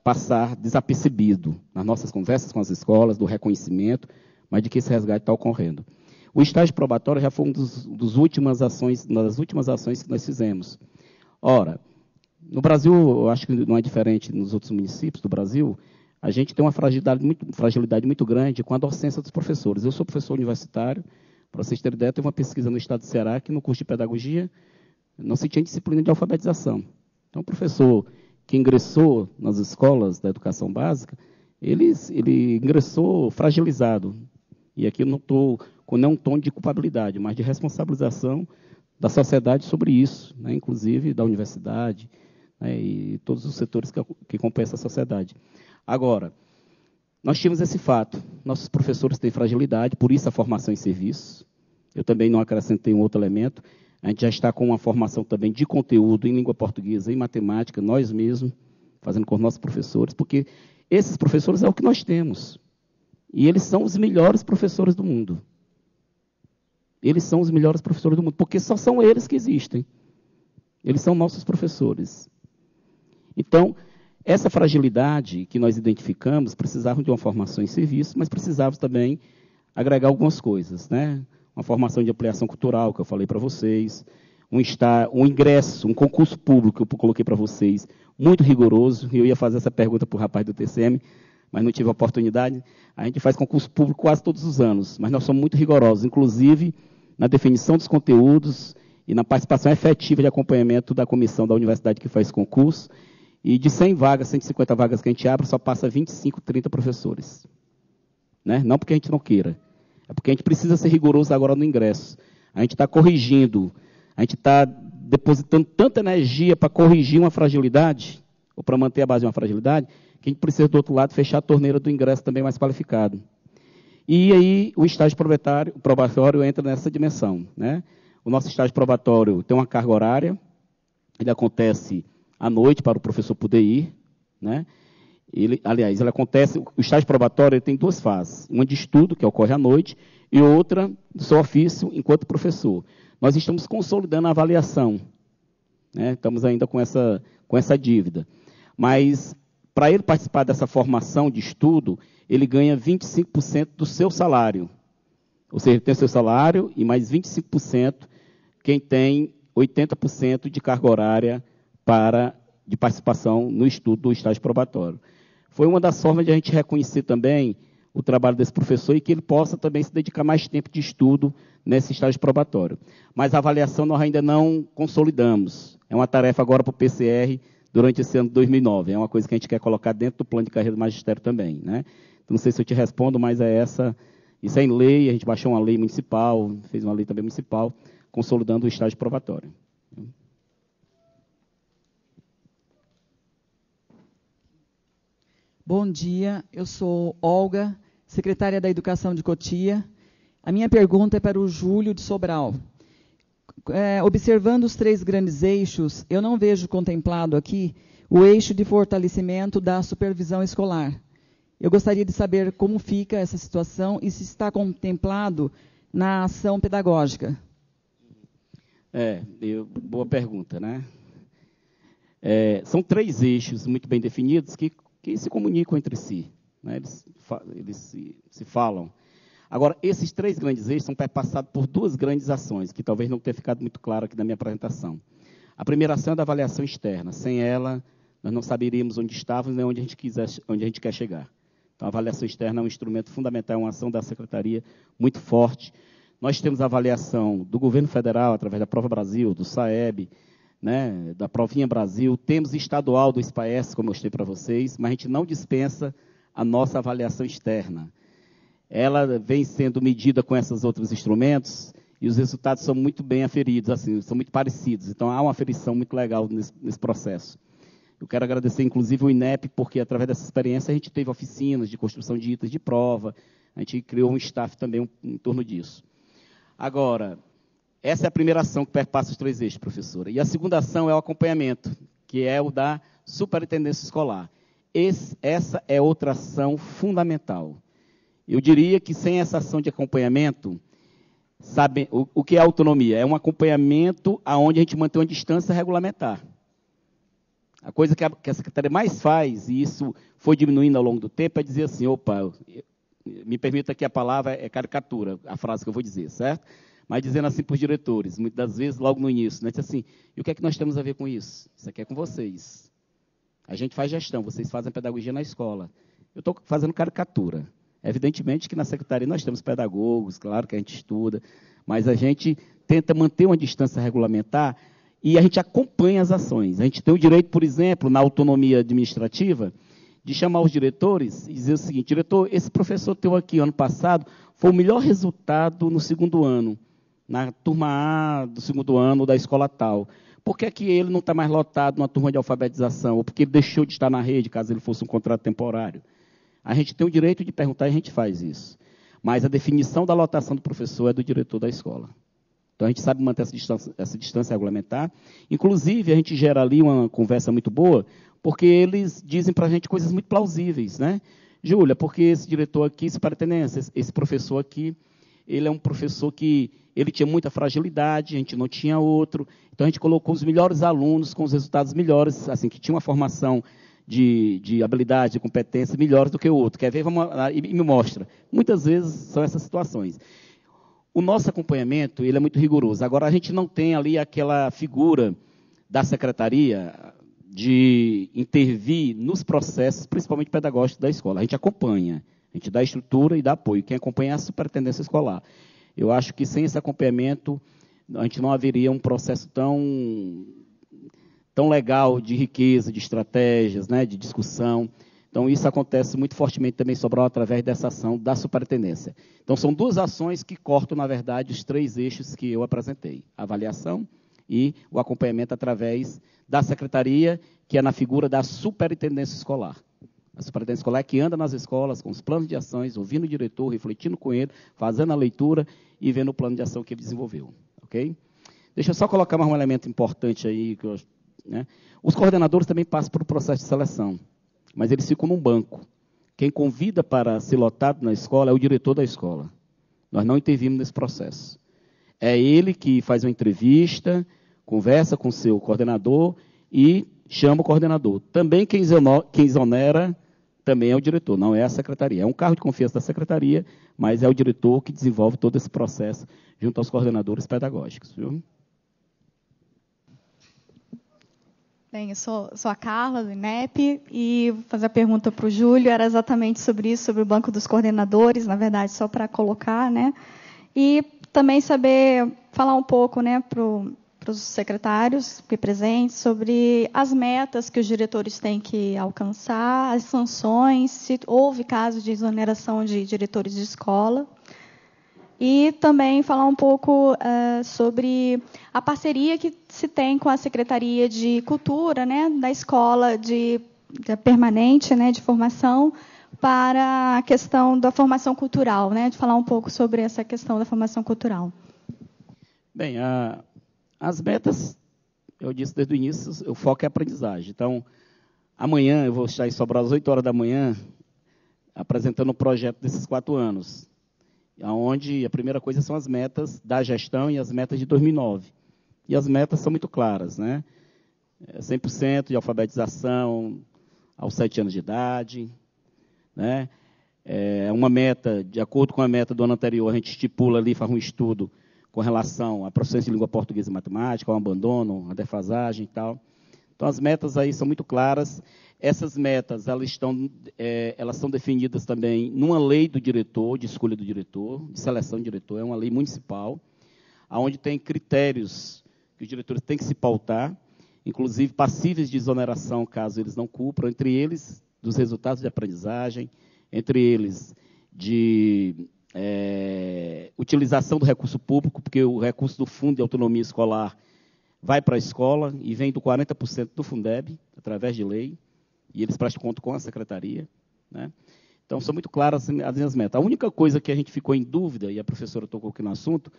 passar desapercebido nas nossas conversas com as escolas, do reconhecimento, mas de que esse resgate está ocorrendo. O estágio probatório já foi uma das últimas ações que nós fizemos. Ora, no Brasil, eu acho que não é diferente nos outros municípios do Brasil, a gente tem uma fragilidade muito grande com a docência dos professores. Eu sou professor universitário, para vocês terem ideia, tem uma pesquisa no estado do Ceará que no curso de pedagogia não se tinha disciplina de alfabetização. Então, o professor que ingressou nas escolas da educação básica, ele ingressou fragilizado. E aqui eu não estou com nenhum tom de culpabilidade, mas de responsabilização da sociedade sobre isso, né, inclusive da universidade, né, e todos os setores que compõem essa sociedade. Agora, nós tínhamos esse fato. Nossos professores têm fragilidade, por isso a formação em serviço. Eu também não acrescentei um outro elemento. A gente já está com uma formação também de conteúdo em língua portuguesa, em matemática, nós mesmos, fazendo com os nossos professores, porque esses professores é o que nós temos. E eles são os melhores professores do mundo. Eles são os melhores professores do mundo, porque só são eles que existem. Eles são nossos professores. Então, essa fragilidade que nós identificamos, precisavam de uma formação em serviço, mas precisávamos também agregar algumas coisas, né? Uma formação de ampliação cultural, que eu falei para vocês, um ingresso, um concurso público que eu coloquei para vocês, muito rigoroso. Eu ia fazer essa pergunta para o rapaz do TCM, mas não tive a oportunidade. A gente faz concurso público quase todos os anos, mas nós somos muito rigorosos, inclusive na definição dos conteúdos e na participação efetiva de acompanhamento da comissão da universidade que faz concurso. E de 100 vagas, 150 vagas que a gente abre, só passa 25, 30 professores. Né? Não porque a gente não queira, é porque a gente precisa ser rigoroso agora no ingresso. A gente está corrigindo, a gente está depositando tanta energia para corrigir uma fragilidade, ou para manter a base de uma fragilidade, que a gente precisa, do outro lado, fechar a torneira do ingresso também mais qualificado. E aí o estágio probatório entra nessa dimensão. Né? O nosso estágio probatório tem uma carga horária, ele acontece à noite para o professor poder ir. Né? Ele acontece, o estágio probatório ele tem duas fases, uma de estudo, que ocorre à noite, e outra do seu ofício enquanto professor. Nós estamos consolidando a avaliação, né? Estamos ainda com essa dívida. Mas, para ele participar dessa formação de estudo, ele ganha 25% do seu salário. Ou seja, ele tem o seu salário e mais 25% quem tem 80% de carga horária de participação no estudo do estágio probatório. Foi uma das formas de a gente reconhecer também o trabalho desse professor e que ele possa também se dedicar mais tempo de estudo nesse estágio probatório. Mas a avaliação nós ainda não consolidamos. É uma tarefa agora para o PCR durante esse ano de 2009. É uma coisa que a gente quer colocar dentro do plano de carreira do magistério também. Né? Então, não sei se eu te respondo, mas isso é em lei, a gente baixou uma lei municipal, fez uma lei também municipal, consolidando o estágio probatório. Bom dia, eu sou Olga, secretária da Educação de Cotia. A minha pergunta é para o Júlio de Sobral. Observando os 3 grandes eixos, eu não vejo contemplado aqui o eixo de fortalecimento da supervisão escolar. Eu gostaria de saber como fica essa situação e se está contemplado na ação pedagógica. Boa pergunta, né? São 3 eixos muito bem definidos que se comunicam entre si, né? Eles se falam. Agora, esses 3 grandes eixos são perpassados por 2 grandes ações, que talvez não tenha ficado muito claro aqui na minha apresentação. A primeira ação é da avaliação externa. Sem ela, nós não saberíamos onde estávamos nem onde a gente quer chegar. Então, a avaliação externa é um instrumento fundamental, é uma ação da Secretaria muito forte. Nós temos a avaliação do governo federal, através da Prova Brasil, do SAEB, né, da Provinha Brasil, temos estadual do SPAES, como eu mostrei para vocês, mas a gente não dispensa a nossa avaliação externa. Ela vem sendo medida com esses outros instrumentos e os resultados são muito bem aferidos, assim, são muito parecidos. Então, há uma aferição muito legal nesse processo. Eu quero agradecer, inclusive, o INEP, porque, através dessa experiência, a gente teve oficinas de construção de itens de prova, a gente criou um staff também em torno disso. Agora, essa é a primeira ação que perpassa os 3 eixos, professora. E a segunda ação é o acompanhamento, que é o da superintendência escolar. Essa é outra ação fundamental. Eu diria que sem essa ação de acompanhamento, sabe, o que é autonomia? É um acompanhamento onde a gente mantém uma distância regulamentar. A coisa que a Secretaria mais faz, e isso foi diminuindo ao longo do tempo, é dizer assim, me permita que a palavra é caricatura, a frase que eu vou dizer, certo? Mas dizendo assim para os diretores, muitas das vezes, logo no início, né, diz assim, e o que é que nós temos a ver com isso? Isso aqui é com vocês. A gente faz gestão, vocês fazem pedagogia na escola. Eu estou fazendo caricatura. Evidentemente que na Secretaria nós temos pedagogos, claro que a gente estuda, mas a gente tenta manter uma distância regulamentar e a gente acompanha as ações. A gente tem o direito, por exemplo, na autonomia administrativa, de chamar os diretores e dizer o seguinte, diretor, esse professor teu aqui, ano passado, foi o melhor resultado no 2º ano. Na turma A do 2º ano da escola tal. Por que é que ele não está mais lotado numa turma de alfabetização? Ou porque ele deixou de estar na rede, caso ele fosse um contrato temporário? A gente tem o direito de perguntar e a gente faz isso. Mas a definição da lotação do professor é do diretor da escola. Então, a gente sabe manter essa distância regulamentar. Inclusive, a gente gera ali uma conversa muito boa, porque eles dizem para a gente coisas muito plausíveis, né? Júlia, porque esse diretor aqui, esse professor aqui, ele é um professor que ele tinha muita fragilidade, a gente não tinha outro. Então, a gente colocou os melhores alunos com os resultados melhores, assim, que tinham uma formação de habilidade, de competência melhores do que o outro. Quer ver? E me mostra. Muitas vezes são essas situações. O nosso acompanhamento ele é muito rigoroso. Agora, a gente não tem ali aquela figura da secretaria de intervir nos processos, principalmente pedagógicos da escola. A gente acompanha, a gente dá estrutura e dá apoio. Quem acompanha é a superintendência escolar. Eu acho que sem esse acompanhamento, a gente não haveria um processo tão legal de riqueza, de estratégias, né, de discussão. Então, isso acontece muito fortemente também em Sobral através dessa ação da superintendência. Então, são duas ações que cortam, na verdade, os 3 eixos que eu apresentei. A avaliação e o acompanhamento através da secretaria, que é na figura da superintendência escolar. A superintendência escolar é que anda nas escolas com os planos de ações, ouvindo o diretor, refletindo com ele, fazendo a leitura e vendo o plano de ação que ele desenvolveu. Ok? Deixa eu só colocar mais um elemento importante aí. Né? Os coordenadores também passam por um processo de seleção, mas eles ficam num banco. Quem convida para ser lotado na escola é o diretor da escola. Nós não intervimos nesse processo. É ele que faz uma entrevista, conversa com o seu coordenador e chama o coordenador. Também quem exonera também é o diretor, não é a secretaria. É um cargo de confiança da secretaria, mas é o diretor que desenvolve todo esse processo junto aos coordenadores pedagógicos. Viu? Bem, eu sou a Carla, do INEP, e vou fazer a pergunta para o Júlio, era exatamente sobre isso, sobre o banco dos coordenadores, na verdade, só para colocar, né? E também falar um pouco, né, para os secretários aqui presentes, sobre as metas que os diretores têm que alcançar, as sanções, se houve caso de exoneração de diretores de escola. E também falar um pouco sobre a parceria que se tem com a Secretaria de Cultura, né, da escola permanente, né, de formação, para a questão da formação cultural, né, de falar um pouco sobre essa questão da formação cultural. Bem, as metas, eu disse desde o início, o foco é a aprendizagem. Então, amanhã eu vou estar em Sobral às 8 horas da manhã, apresentando o projeto desses 4 anos. Onde a primeira coisa são as metas da gestão e as metas de 2009. E as metas são muito claras, né? 100% de alfabetização aos 7 anos de idade, né? Uma meta, de acordo com a meta do ano anterior, a gente estipula ali, faz um estudo com relação à proficiência de língua portuguesa e matemática, ao abandono, à defasagem e tal. Então, as metas aí são muito claras. Essas metas, elas são definidas também numa lei do diretor, de escolha do diretor, de seleção do diretor, é uma lei municipal, onde tem critérios que os diretores têm que se pautar, inclusive passíveis de exoneração, caso eles não cumpram, entre eles, dos resultados de aprendizagem, entre eles, de utilização do recurso público, porque o recurso do Fundo de Autonomia Escolar vai para a escola e vem do 40% do Fundeb, através de lei, e eles prestam conta com a secretaria. Né? Então, são muito claras as minhas metas. A única coisa que a gente ficou em dúvida, e a professora tocou aqui no assunto,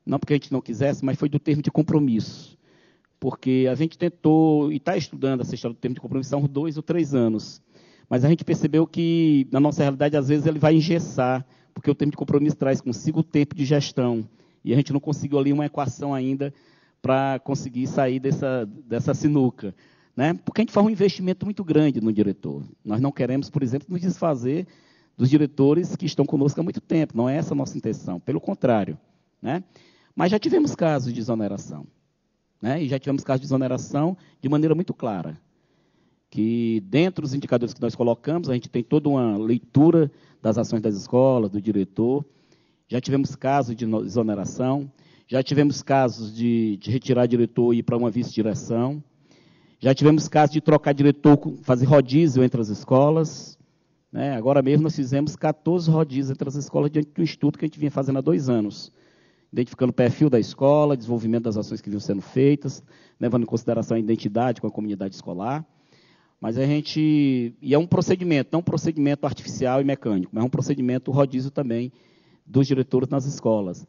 não porque a gente não quisesse, mas foi do termo de compromisso. Porque a gente tentou, e está estudando essa história do termo de compromisso há uns 2 ou 3 anos, mas a gente percebeu que, na nossa realidade, às vezes ele vai engessar, porque o termo de compromisso traz consigo o tempo de gestão, e a gente não conseguiu ali uma equação ainda para conseguir sair dessa sinuca. Né? Porque a gente faz um investimento muito grande no diretor. Nós não queremos, por exemplo, nos desfazer dos diretores que estão conosco há muito tempo. Não é essa a nossa intenção, pelo contrário. Né? Mas já tivemos casos de exoneração. Né? E já tivemos casos de exoneração de maneira muito clara. Que dentro dos indicadores que nós colocamos, a gente tem toda uma leitura das ações das escolas, do diretor. Já tivemos casos de exoneração. Já tivemos casos de retirar diretor e ir para uma vice-direção. Já tivemos casos de trocar diretor, fazer rodízio entre as escolas. Né? Agora mesmo nós fizemos 14 rodízios entre as escolas diante de um estudo que a gente vinha fazendo há 2 anos. Identificando o perfil da escola, desenvolvimento das ações que vinham sendo feitas, levando em consideração a identidade com a comunidade escolar. Mas e é um procedimento, não um procedimento artificial e mecânico, mas um procedimento rodízio também dos diretores nas escolas.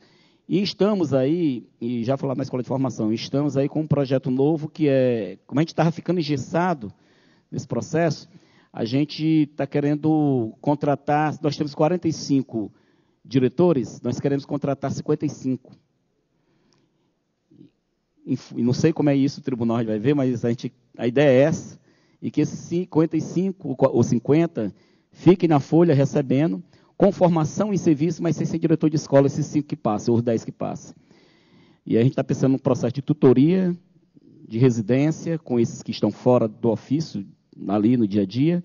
E estamos aí, e já falar na escola de formação, estamos aí com um projeto novo que como a gente estava ficando engessado nesse processo, a gente está querendo contratar, nós temos 45 diretores, nós queremos contratar 55. E não sei como é isso, o tribunal vai ver, mas a ideia é essa, e que esses 55 ou 50 fiquem na folha recebendo, com formação em serviço, mas sem ser diretor de escola, esses 5 que passam, ou os 10 que passam. E a gente está pensando num processo de tutoria, de residência, com esses que estão fora do ofício, ali no dia a dia.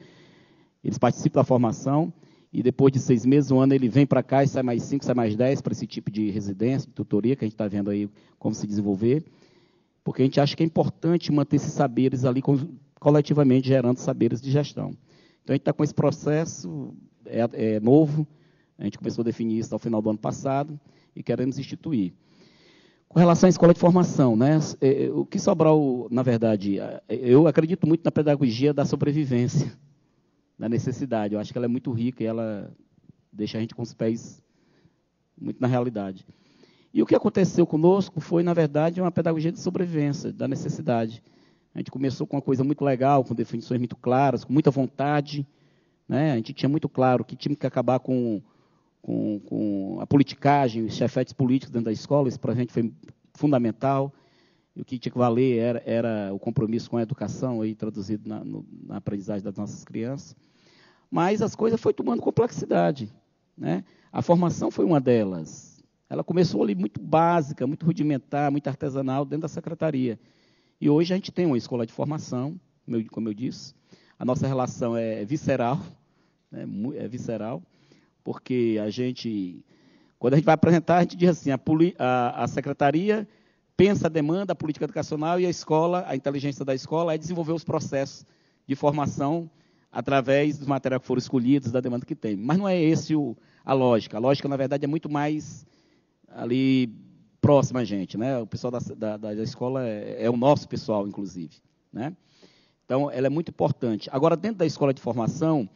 Eles participam da formação, e depois de 6 meses, 1 ano, ele vem para cá e sai mais 5, sai mais 10 para esse tipo de residência, de tutoria, que a gente está vendo aí como se desenvolver, porque a gente acha que é importante manter esses saberes ali coletivamente, gerando saberes de gestão. Então, a gente está com esse processo, é novo, a gente começou a definir isso ao final do ano passado, e queremos instituir. Com relação à escola de formação, né, o que Sobral, na verdade, eu acredito muito na pedagogia da sobrevivência, da necessidade. Eu acho que ela é muito rica e ela deixa a gente com os pés muito na realidade. E o que aconteceu conosco foi, na verdade, uma pedagogia de sobrevivência, da necessidade. A gente começou com uma coisa muito legal, com definições muito claras, com muita vontade, né? A gente tinha muito claro que tinha que acabar com a politicagem, os chefetes políticos dentro da escola. Isso para a gente foi fundamental. E o que tinha que valer era o compromisso com a educação, aí, traduzido na aprendizagem das nossas crianças. Mas as coisas foram tomando complexidade, né? A formação foi uma delas. Ela começou ali muito básica, muito rudimentar, muito artesanal dentro da secretaria. E hoje a gente tem uma escola de formação, como eu disse. A nossa relação é visceral, né? É visceral, porque quando a gente vai apresentar, a gente diz assim, a secretaria pensa a demanda, a política educacional, e a escola, a inteligência da escola é desenvolver os processos de formação através dos materiais que foram escolhidos, da demanda que tem. Mas não é esse a lógica. A lógica, na verdade, é muito mais ali próxima a gente, né? O pessoal da escola é o nosso pessoal, inclusive, né? Então, ela é muito importante. Agora, dentro da escola de formação,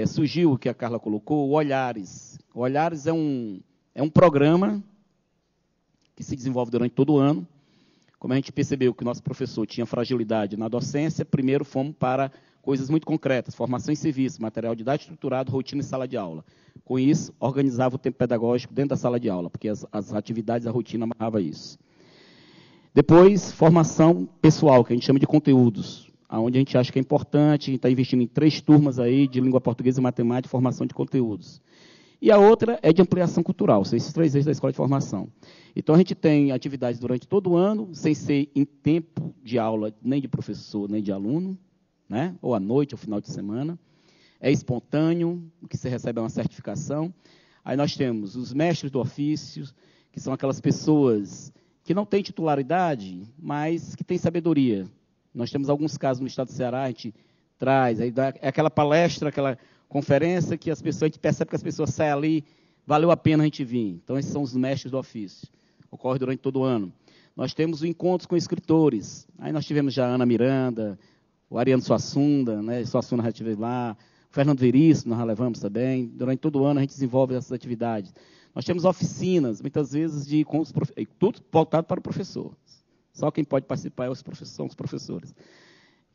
surgiu o que a Carla colocou, o Olhares. O Olhares é um programa que se desenvolve durante todo o ano. Como a gente percebeu que o nosso professor tinha fragilidade na docência, primeiro fomos para coisas muito concretas, formação em serviço, material didático estruturado, rotina em sala de aula. Com isso, organizava o tempo pedagógico dentro da sala de aula, porque as atividades, a rotina amarrava isso. Depois, formação pessoal, que a gente chama de conteúdos, onde a gente acha que é importante, a gente está investindo em 3 turmas aí de língua portuguesa e matemática, formação de conteúdos. E a outra é de ampliação cultural, são esses 3 eixos da escola de formação. Então, a gente tem atividades durante todo o ano, sem ser em tempo de aula, nem de professor, nem de aluno, né? Ou à noite, ou final de semana. É espontâneo, o que você recebe é uma certificação. Aí nós temos os mestres do ofício, que são aquelas pessoas que não têm titularidade, mas que têm sabedoria. Nós temos alguns casos no estado do Ceará, a gente traz, aí é aquela palestra, aquela conferência que a gente percebe que as pessoas saem ali, valeu a pena a gente vir. Então, esses são os mestres do ofício. Ocorre durante todo o ano. Nós temos encontros com escritores. Aí nós tivemos já a Ana Miranda, o Ariano Suassunda, né? Suassunda já estive lá, o Fernando Veríssimo, nós já levamos também. Durante todo o ano a gente desenvolve essas atividades. Nós temos oficinas, muitas vezes, tudo voltado para o professor. Só quem pode participar são os professores.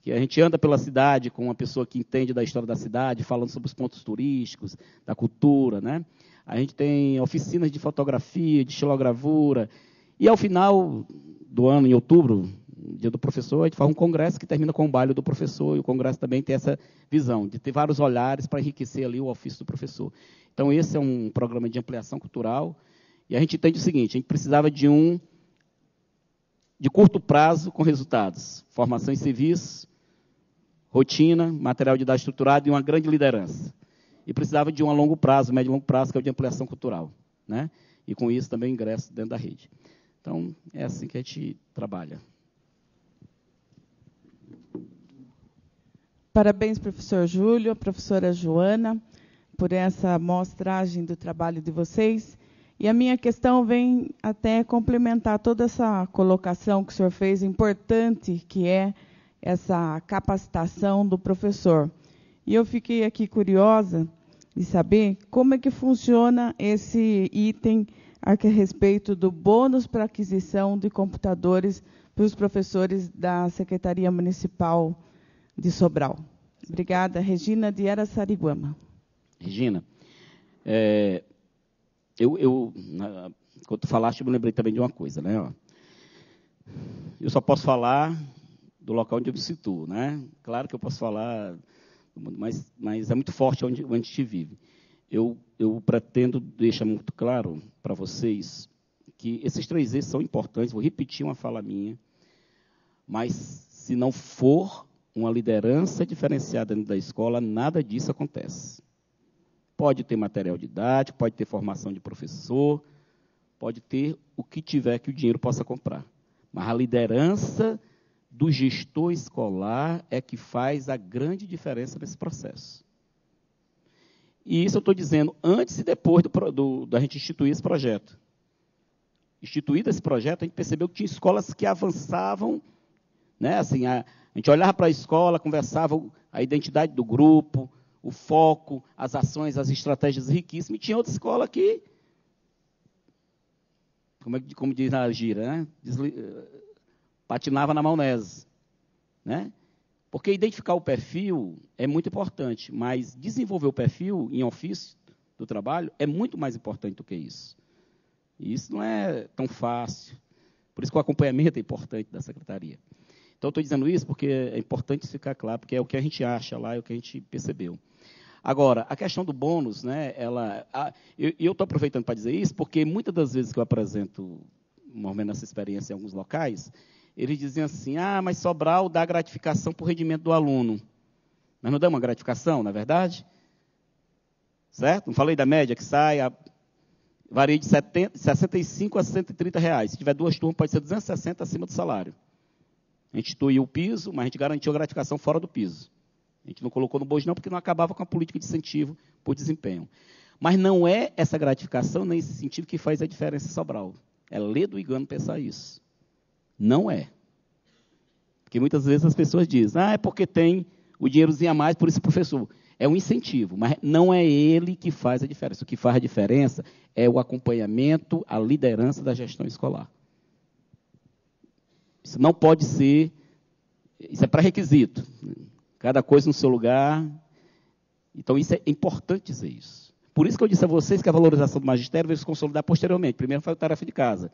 Que a gente anda pela cidade com uma pessoa que entende da história da cidade, falando sobre os pontos turísticos, da cultura, né? A gente tem oficinas de fotografia, de xilogravura. E, ao final do ano, em outubro, dia do professor, a gente faz um congresso que termina com o baile do professor, e o congresso também tem essa visão, de ter vários olhares para enriquecer ali o ofício do professor. Então, esse é um programa de ampliação cultural, e a gente entende o seguinte, a gente precisava de curto prazo com resultados, formação em serviço, rotina, material didático estruturado e uma grande liderança. E precisava de um a longo prazo, médio e longo prazo, que é o de ampliação cultural, né? E com isso também ingresso dentro da rede. Então, é assim que a gente trabalha. Parabéns, professor Júlio, professora Joana, por essa amostragem do trabalho de vocês. E a minha questão vem até complementar toda essa colocação que o senhor fez, importante que é essa capacitação do professor. E eu fiquei aqui curiosa de saber como é que funciona esse item a respeito do bônus para aquisição de computadores para os professores da Secretaria Municipal de Sobral. Obrigada. Regina de Araçariguama. Regina, quando tu falaste, eu me lembrei também de uma coisa, né? Eu só posso falar do local onde eu me situo, né? Claro que eu posso falar, mas é muito forte onde a gente vive. eu pretendo deixar muito claro para vocês que esses 3 eixos são importantes, vou repetir uma fala minha, mas se não for uma liderança diferenciada dentro da escola, nada disso acontece. Pode ter material didático, pode ter formação de professor, pode ter o que tiver que o dinheiro possa comprar. Mas a liderança do gestor escolar é que faz a grande diferença nesse processo. E isso eu estou dizendo antes e depois da gente instituir esse projeto. Instituído esse projeto, a gente percebeu que tinha escolas que avançavam, né? Assim, a gente olhava para a escola, conversava a identidade do grupo, o foco, as ações, as estratégias riquíssimas, e tinha outra escola que, como diz na gira, né? Patinava na maionese, né? Porque identificar o perfil é muito importante, mas desenvolver o perfil em ofício do trabalho é muito mais importante do que isso. E isso não é tão fácil. Por isso que o acompanhamento é importante da secretaria. Então, estou dizendo isso porque é importante ficar claro, porque é o que a gente acha lá, é o que a gente percebeu. Agora, a questão do bônus, né, eu estou aproveitando para dizer isso, porque muitas das vezes que eu apresento, mais ou menos essa experiência em alguns locais, eles dizem assim, mas Sobral dá gratificação por rendimento do aluno. Nós não damos uma gratificação, não é verdade? Certo? Não falei da média que sai, varia de 65 a 130 reais. Se tiver 2 turmas, pode ser 260 acima do salário. A gente instituiu o piso, mas a gente garantiu a gratificação fora do piso. A gente não colocou no bojo não, porque não acabava com a política de incentivo por desempenho. Mas não é essa gratificação, nem esse incentivo que faz a diferença em Sobral. É ledo engano pensar isso. Não é. Porque muitas vezes as pessoas dizem, é porque tem o dinheirozinho a mais, por isso o professor. É um incentivo, mas não é ele que faz a diferença. O que faz a diferença é o acompanhamento, a liderança da gestão escolar. Isso não pode ser, isso é pré-requisito. Cada coisa no seu lugar. Então, isso é importante dizer isso. Por isso que eu disse a vocês que a valorização do magistério veio se consolidar posteriormente. Primeiro foi a tarefa de casa.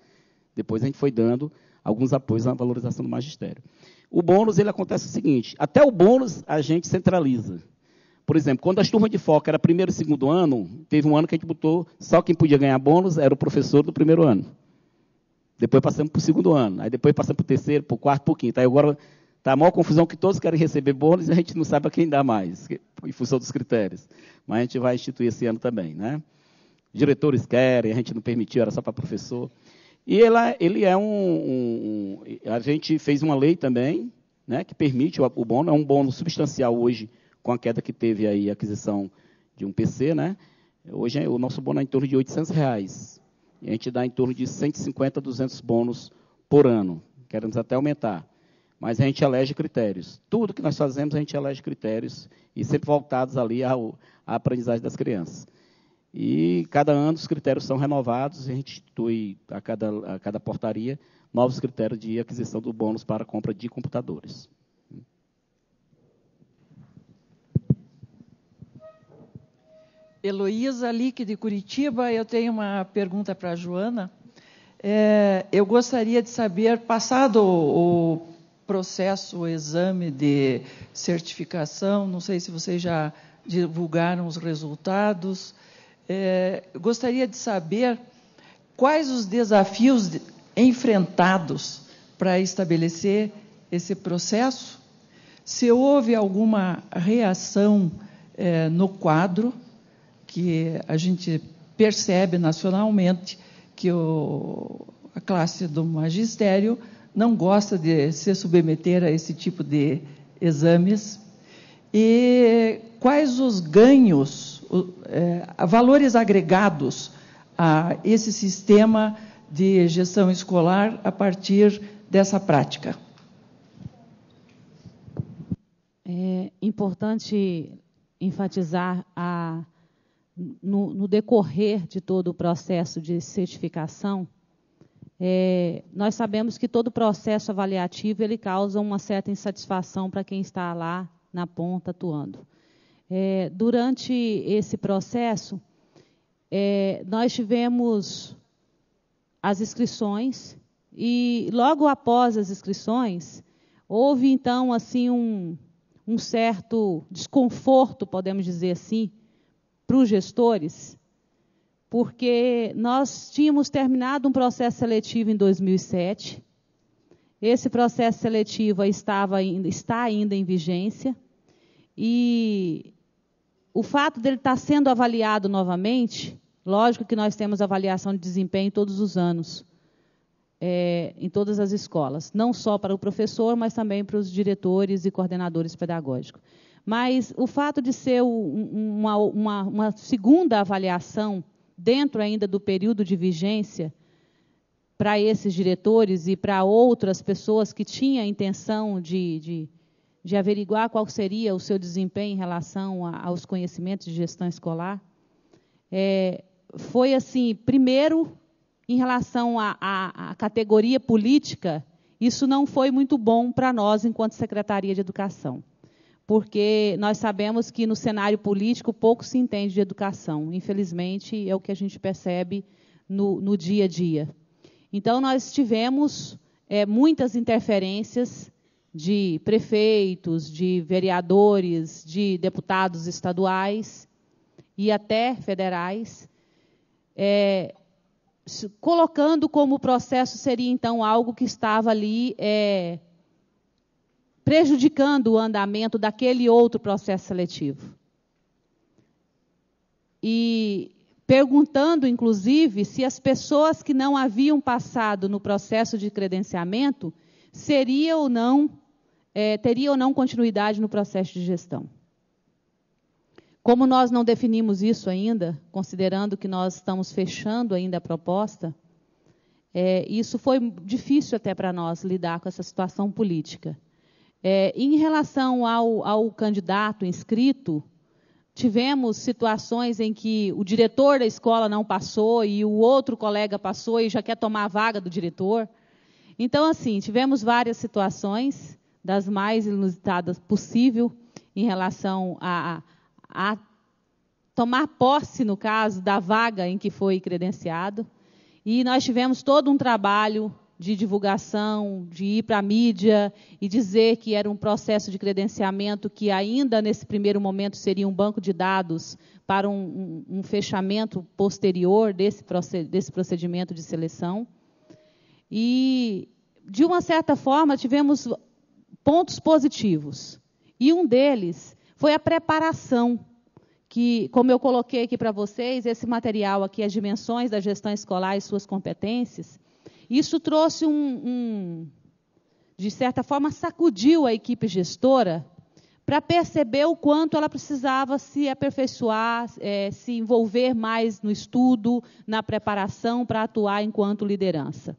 Depois a gente foi dando alguns apoios à valorização do magistério. O bônus, ele acontece o seguinte, até o bônus a gente centraliza. Por exemplo, quando as turmas de foco era primeiro e segundo ano, teve um ano que a gente botou, só quem podia ganhar bônus era o professor do primeiro ano. Depois passamos para o segundo ano, aí depois passamos para o terceiro, para o quarto, para o quinto. Aí agora está a maior confusão que todos querem receber bônus e a gente não sabe a quem dá mais, em função dos critérios. Mas a gente vai instituir esse ano também, né? Diretores querem, a gente não permitiu, era só para professor. E ele é a gente fez uma lei também, né, que permite o bônus, é um bônus substancial hoje, com a queda que teve aí a aquisição de um PC, né? Hoje o nosso bônus é em torno de R$800. E a gente dá em torno de 150 a 200 bônus por ano. Queremos até aumentar. Mas a gente elege critérios. Tudo que nós fazemos, a gente elege critérios, e sempre voltados ali à aprendizagem das crianças. E cada ano os critérios são renovados, e a gente institui a cada portaria novos critérios de aquisição do bônus para a compra de computadores. Heloísa Lique, de Curitiba. Eu tenho uma pergunta para a Joana. Eu gostaria de saber, passado o processo, o exame de certificação, não sei se vocês já divulgaram os resultados, gostaria de saber quais os desafios enfrentados para estabelecer esse processo, se houve alguma reação no quadro, que a gente percebe nacionalmente que a classe do magistério não gosta de se submeter a esse tipo de exames. E quais os ganhos, valores agregados a esse sistema de gestão escolar a partir dessa prática? É importante enfatizar no decorrer de todo o processo de certificação, nós sabemos que todo processo avaliativo ele causa uma certa insatisfação para quem está lá na ponta atuando. Durante esse processo, nós tivemos as inscrições e logo após as inscrições houve então assim um certo desconforto, podemos dizer assim, para os gestores, porque nós tínhamos terminado um processo seletivo em 2007. Esse processo seletivo está ainda em vigência, e o fato dele estar sendo avaliado novamente, lógico que nós temos avaliação de desempenho todos os anos, em todas as escolas, não só para o professor, mas também para os diretores e coordenadores pedagógicos. Mas o fato de ser uma segunda avaliação, dentro ainda do período de vigência, para esses diretores e para outras pessoas que tinham a intenção de averiguar qual seria o seu desempenho em relação aos conhecimentos de gestão escolar, foi assim, primeiro, em relação à categoria política, isso não foi muito bom para nós, enquanto Secretaria de Educação, porque nós sabemos que no cenário político pouco se entende de educação. Infelizmente, é o que a gente percebe no dia a dia. Então, nós tivemos muitas interferências de prefeitos, de vereadores, de deputados estaduais e até federais, colocando como o processo seria, então, algo que estava ali prejudicando o andamento daquele outro processo seletivo. E perguntando, inclusive, se as pessoas que não haviam passado no processo de credenciamento teriam ou não continuidade no processo de gestão. Como nós não definimos isso ainda, considerando que nós estamos fechando ainda a proposta, isso foi difícil até para nós lidar com essa situação política. Em relação ao candidato inscrito, tivemos situações em que o diretor da escola não passou e o outro colega passou e já quer tomar a vaga do diretor. Então, assim, tivemos várias situações, das mais inusitadas possível, em relação a tomar posse, no caso, da vaga em que foi credenciado. E nós tivemos todo um trabalho de divulgação, de ir para a mídia e dizer que era um processo de credenciamento que ainda nesse primeiro momento seria um banco de dados para um fechamento posterior desse procedimento de seleção. E, de uma certa forma, tivemos pontos positivos. E um deles foi a preparação, que, como eu coloquei aqui para vocês, esse material aqui, as dimensões da gestão escolar e suas competências, isso trouxe de certa forma, sacudiu a equipe gestora para perceber o quanto ela precisava se aperfeiçoar, se envolver mais no estudo, na preparação para atuar enquanto liderança.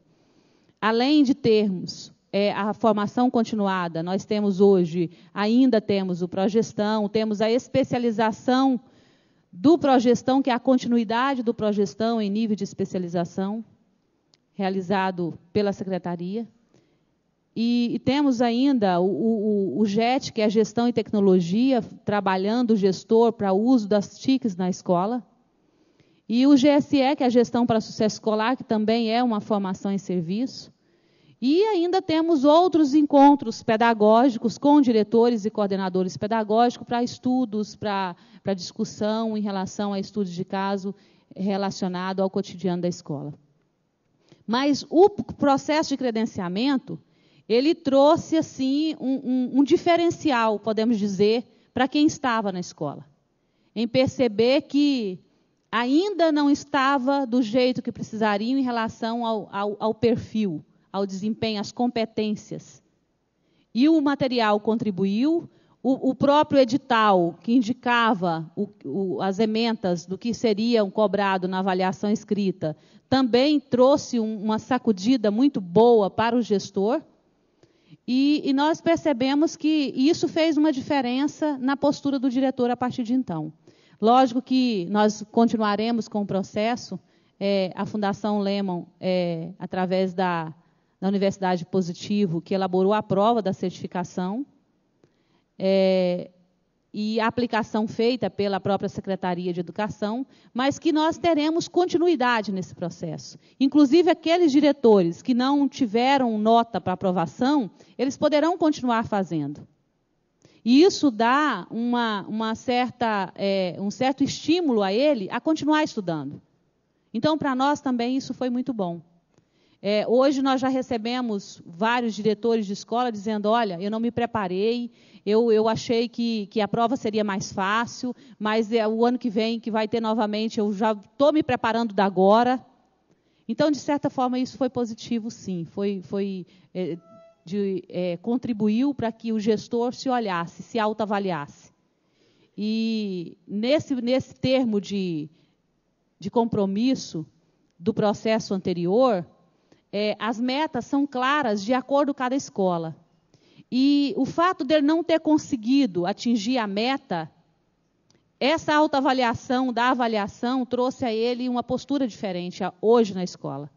Além de termos a formação continuada, nós temos hoje, ainda temos o Progestão, temos a especialização do Progestão, que é a continuidade do Progestão em nível de especialização, realizado pela Secretaria. E temos ainda o GET, que é a Gestão e Tecnologia, trabalhando o gestor para o uso das TICs na escola. E o GSE, que é a Gestão para o Sucesso Escolar, que também é uma formação em serviço. E ainda temos outros encontros pedagógicos com diretores e coordenadores pedagógicos para estudos, para discussão em relação a estudos de caso relacionado ao cotidiano da escola. Mas o processo de credenciamento, ele trouxe assim um diferencial, podemos dizer, para quem estava na escola, em perceber que ainda não estava do jeito que precisariam em relação ao perfil, ao desempenho, às competências. E o material contribuiu, o próprio edital, que indicava as ementas do que seriam cobrado na avaliação escrita, também trouxe uma sacudida muito boa para o gestor, e nós percebemos que isso fez uma diferença na postura do diretor a partir de então. Lógico que nós continuaremos com o processo, a Fundação Lehman, através da Universidade Positivo, que elaborou a prova da certificação, e a aplicação feita pela própria Secretaria de Educação, mas que nós teremos continuidade nesse processo. Inclusive, aqueles diretores que não tiveram nota para aprovação, eles poderão continuar fazendo. E isso dá um certo estímulo a ele a continuar estudando. Então, para nós também isso foi muito bom. Hoje nós já recebemos vários diretores de escola dizendo, olha, eu não me preparei, eu achei que a prova seria mais fácil, mas o ano que vem, que vai ter novamente, eu já estou me preparando da agora. Então, de certa forma, isso foi positivo, sim. Contribuiu para que o gestor se olhasse, se autoavaliasse. E nesse termo de compromisso do processo anterior, as metas são claras de acordo com cada escola. E o fato de ele não ter conseguido atingir a meta, essa autoavaliação da avaliação trouxe a ele uma postura diferente hoje na escola.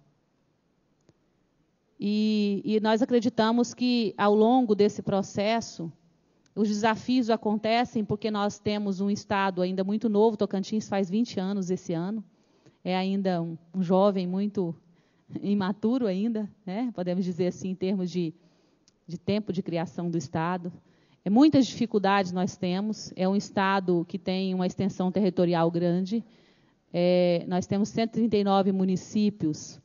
E nós acreditamos que, ao longo desse processo, os desafios acontecem porque nós temos um estado ainda muito novo, Tocantins faz 20 anos esse ano, é ainda um jovem muito imaturo ainda, né? Podemos dizer assim, em termos de tempo de criação do Estado. Muitas dificuldades nós temos, é um Estado que tem uma extensão territorial grande, nós temos 139 municípios,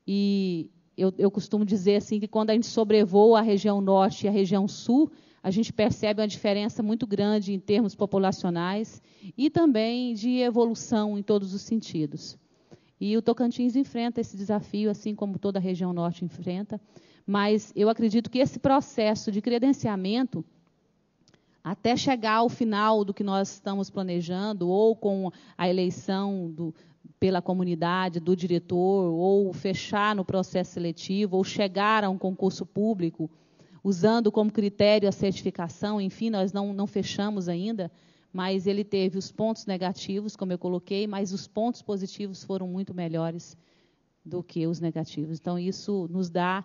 e eu costumo dizer assim, que quando a gente sobrevoa a região norte e a região sul, a gente percebe uma diferença muito grande em termos populacionais e também de evolução em todos os sentidos. E o Tocantins enfrenta esse desafio, assim como toda a região norte enfrenta, mas eu acredito que esse processo de credenciamento, até chegar ao final do que nós estamos planejando, ou com a eleição pela comunidade do diretor, ou fechar no processo seletivo, ou chegar a um concurso público, usando como critério a certificação, enfim, nós não fechamos ainda, mas ele teve os pontos negativos, como eu coloquei, mas os pontos positivos foram muito melhores do que os negativos. Então, isso nos dá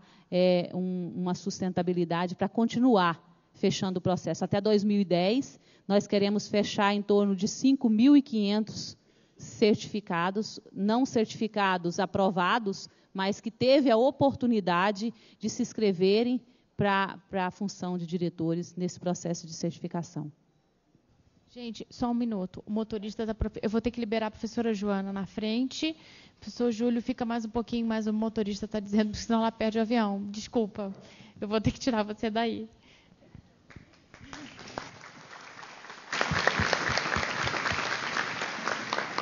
uma sustentabilidade para continuar fechando o processo. Até 2010, nós queremos fechar em torno de 5.500 certificados, não certificados aprovados, mas que teve a oportunidade de se inscreverem para a função de diretores nesse processo de certificação. Gente, só um minuto. O motorista eu vou ter que liberar a professora Joana na frente. O professor Júlio fica mais um pouquinho, mas o motorista está dizendo que senão ela perde o avião. Desculpa, eu vou ter que tirar você daí.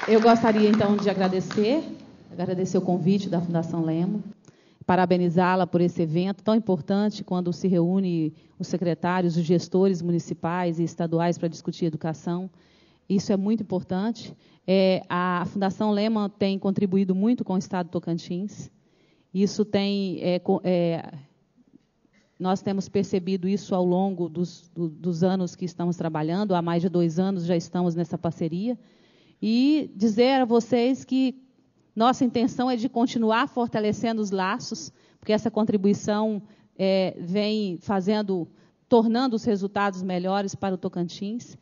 Eu gostaria, então, de agradecer o convite da Fundação Lemo, parabenizá-la por esse evento tão importante, quando se reúne os secretários, os gestores municipais e estaduais para discutir educação. Isso é muito importante. A Fundação Lema tem contribuído muito com o Estado do Tocantins. Isso nós temos percebido isso ao longo dos anos que estamos trabalhando. Há mais de 2 anos já estamos nessa parceria. E dizer a vocês que nossa intenção é de continuar fortalecendo os laços, porque essa contribuição vem tornando os resultados melhores para o Tocantins.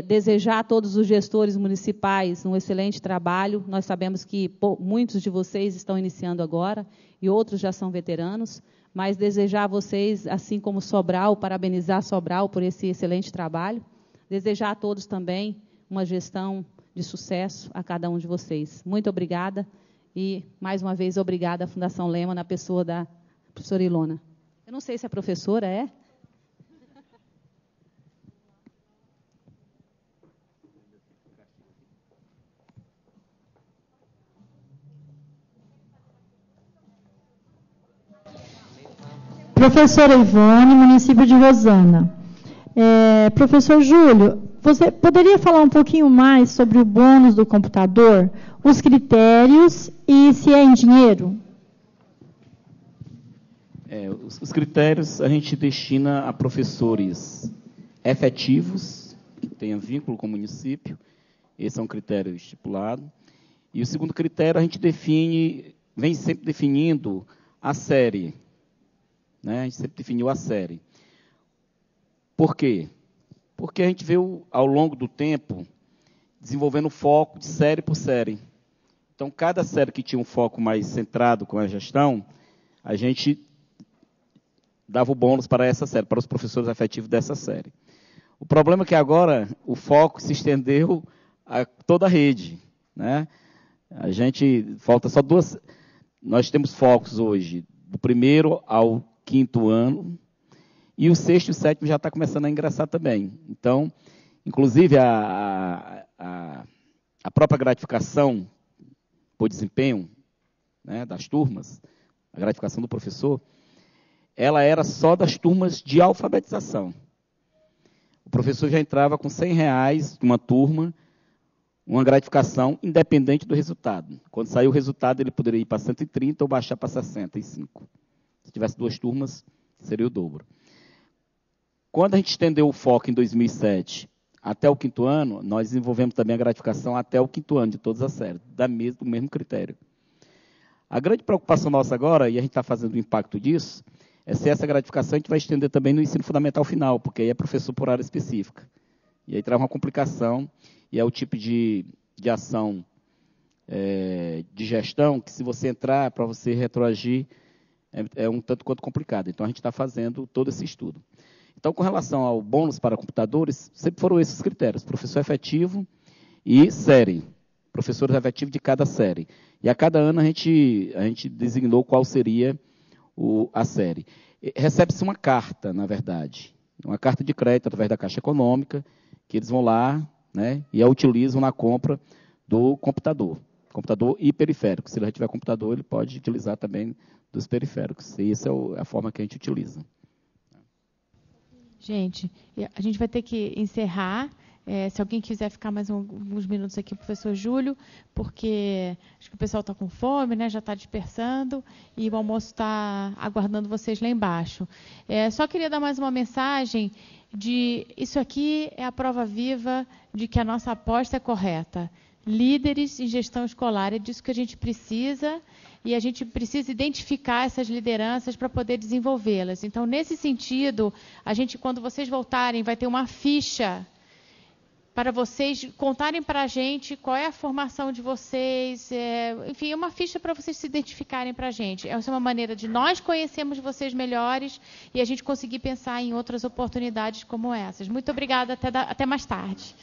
Desejar a todos os gestores municipais um excelente trabalho. Nós sabemos que muitos de vocês estão iniciando agora e outros já são veteranos, mas desejar a vocês, assim como Sobral, parabenizar Sobral por esse excelente trabalho. Desejar a todos também uma gestão de sucesso a cada um de vocês. Muito obrigada e, mais uma vez, obrigada à Fundação Lema, na pessoa da professora Ilona. Eu não sei se a professora é. Professora Ivone, município de Rosana. Professor Júlio, você poderia falar um pouquinho mais sobre o bônus do computador, os critérios e se é em dinheiro? Os critérios a gente destina a professores efetivos, que tenham vínculo com o município. Esse é um critério estipulado. E o segundo critério a gente vem sempre definindo a série. Né? A gente sempre definiu a série. Por quê? Porque a gente veio, ao longo do tempo, desenvolvendo foco de série por série. Então, cada série que tinha um foco mais centrado com a gestão, a gente dava o bônus para essa série, para os professores efetivos dessa série. O problema é que agora o foco se estendeu a toda a rede, né? A gente, falta só 2, nós temos focos hoje, do 1º ao 5º ano, e o 6º e o 7º já está começando a ingressar também. Então, inclusive, a própria gratificação por desempenho, né, das turmas, a gratificação do professor, ela era só das turmas de alfabetização. O professor já entrava com R$100 uma turma, uma gratificação independente do resultado. Quando sair o resultado, ele poderia ir para 130 ou baixar para 65. Se tivesse 2 turmas, seria o dobro. Quando a gente estendeu o foco em 2007 até o 5º ano, nós desenvolvemos também a gratificação até o 5º ano de todas as séries, do mesmo critério. A grande preocupação nossa agora, e a gente está fazendo o impacto disso, é se essa gratificação a gente vai estender também no ensino fundamental final, porque aí é professor por área específica. E aí traz uma complicação, e é o tipo de ação de gestão que, se você entrar, para você retroagir, é um tanto quanto complicado. Então, a gente está fazendo todo esse estudo. Então, com relação ao bônus para computadores, sempre foram esses critérios: professor efetivo e série. Professores efetivos de cada série. E a cada ano a gente designou qual seria a série. Recebe-se uma carta, na verdade, uma carta de crédito através da Caixa Econômica, que eles vão lá, né, e a utilizam na compra do computador e periférico. Se ele já tiver computador, ele pode utilizar também dos periféricos. E essa é a forma que a gente utiliza. Gente, a gente vai ter que encerrar. Se alguém quiser ficar mais alguns minutos aqui, professor Júlio, porque acho que o pessoal está com fome, né, já está dispersando, e o almoço está aguardando vocês lá embaixo. Só queria dar mais uma mensagem de isso aqui é a prova viva de que a nossa aposta é correta. Líderes em gestão escolar, é disso que a gente precisa, e a gente precisa identificar essas lideranças para poder desenvolvê-las. Então, nesse sentido, a gente, quando vocês voltarem, vai ter uma ficha para vocês contarem para a gente qual é a formação de vocês, enfim, é uma ficha para vocês se identificarem para a gente. Essa é uma maneira de nós conhecermos vocês melhores e a gente conseguir pensar em outras oportunidades como essas. Muito obrigada, até mais tarde.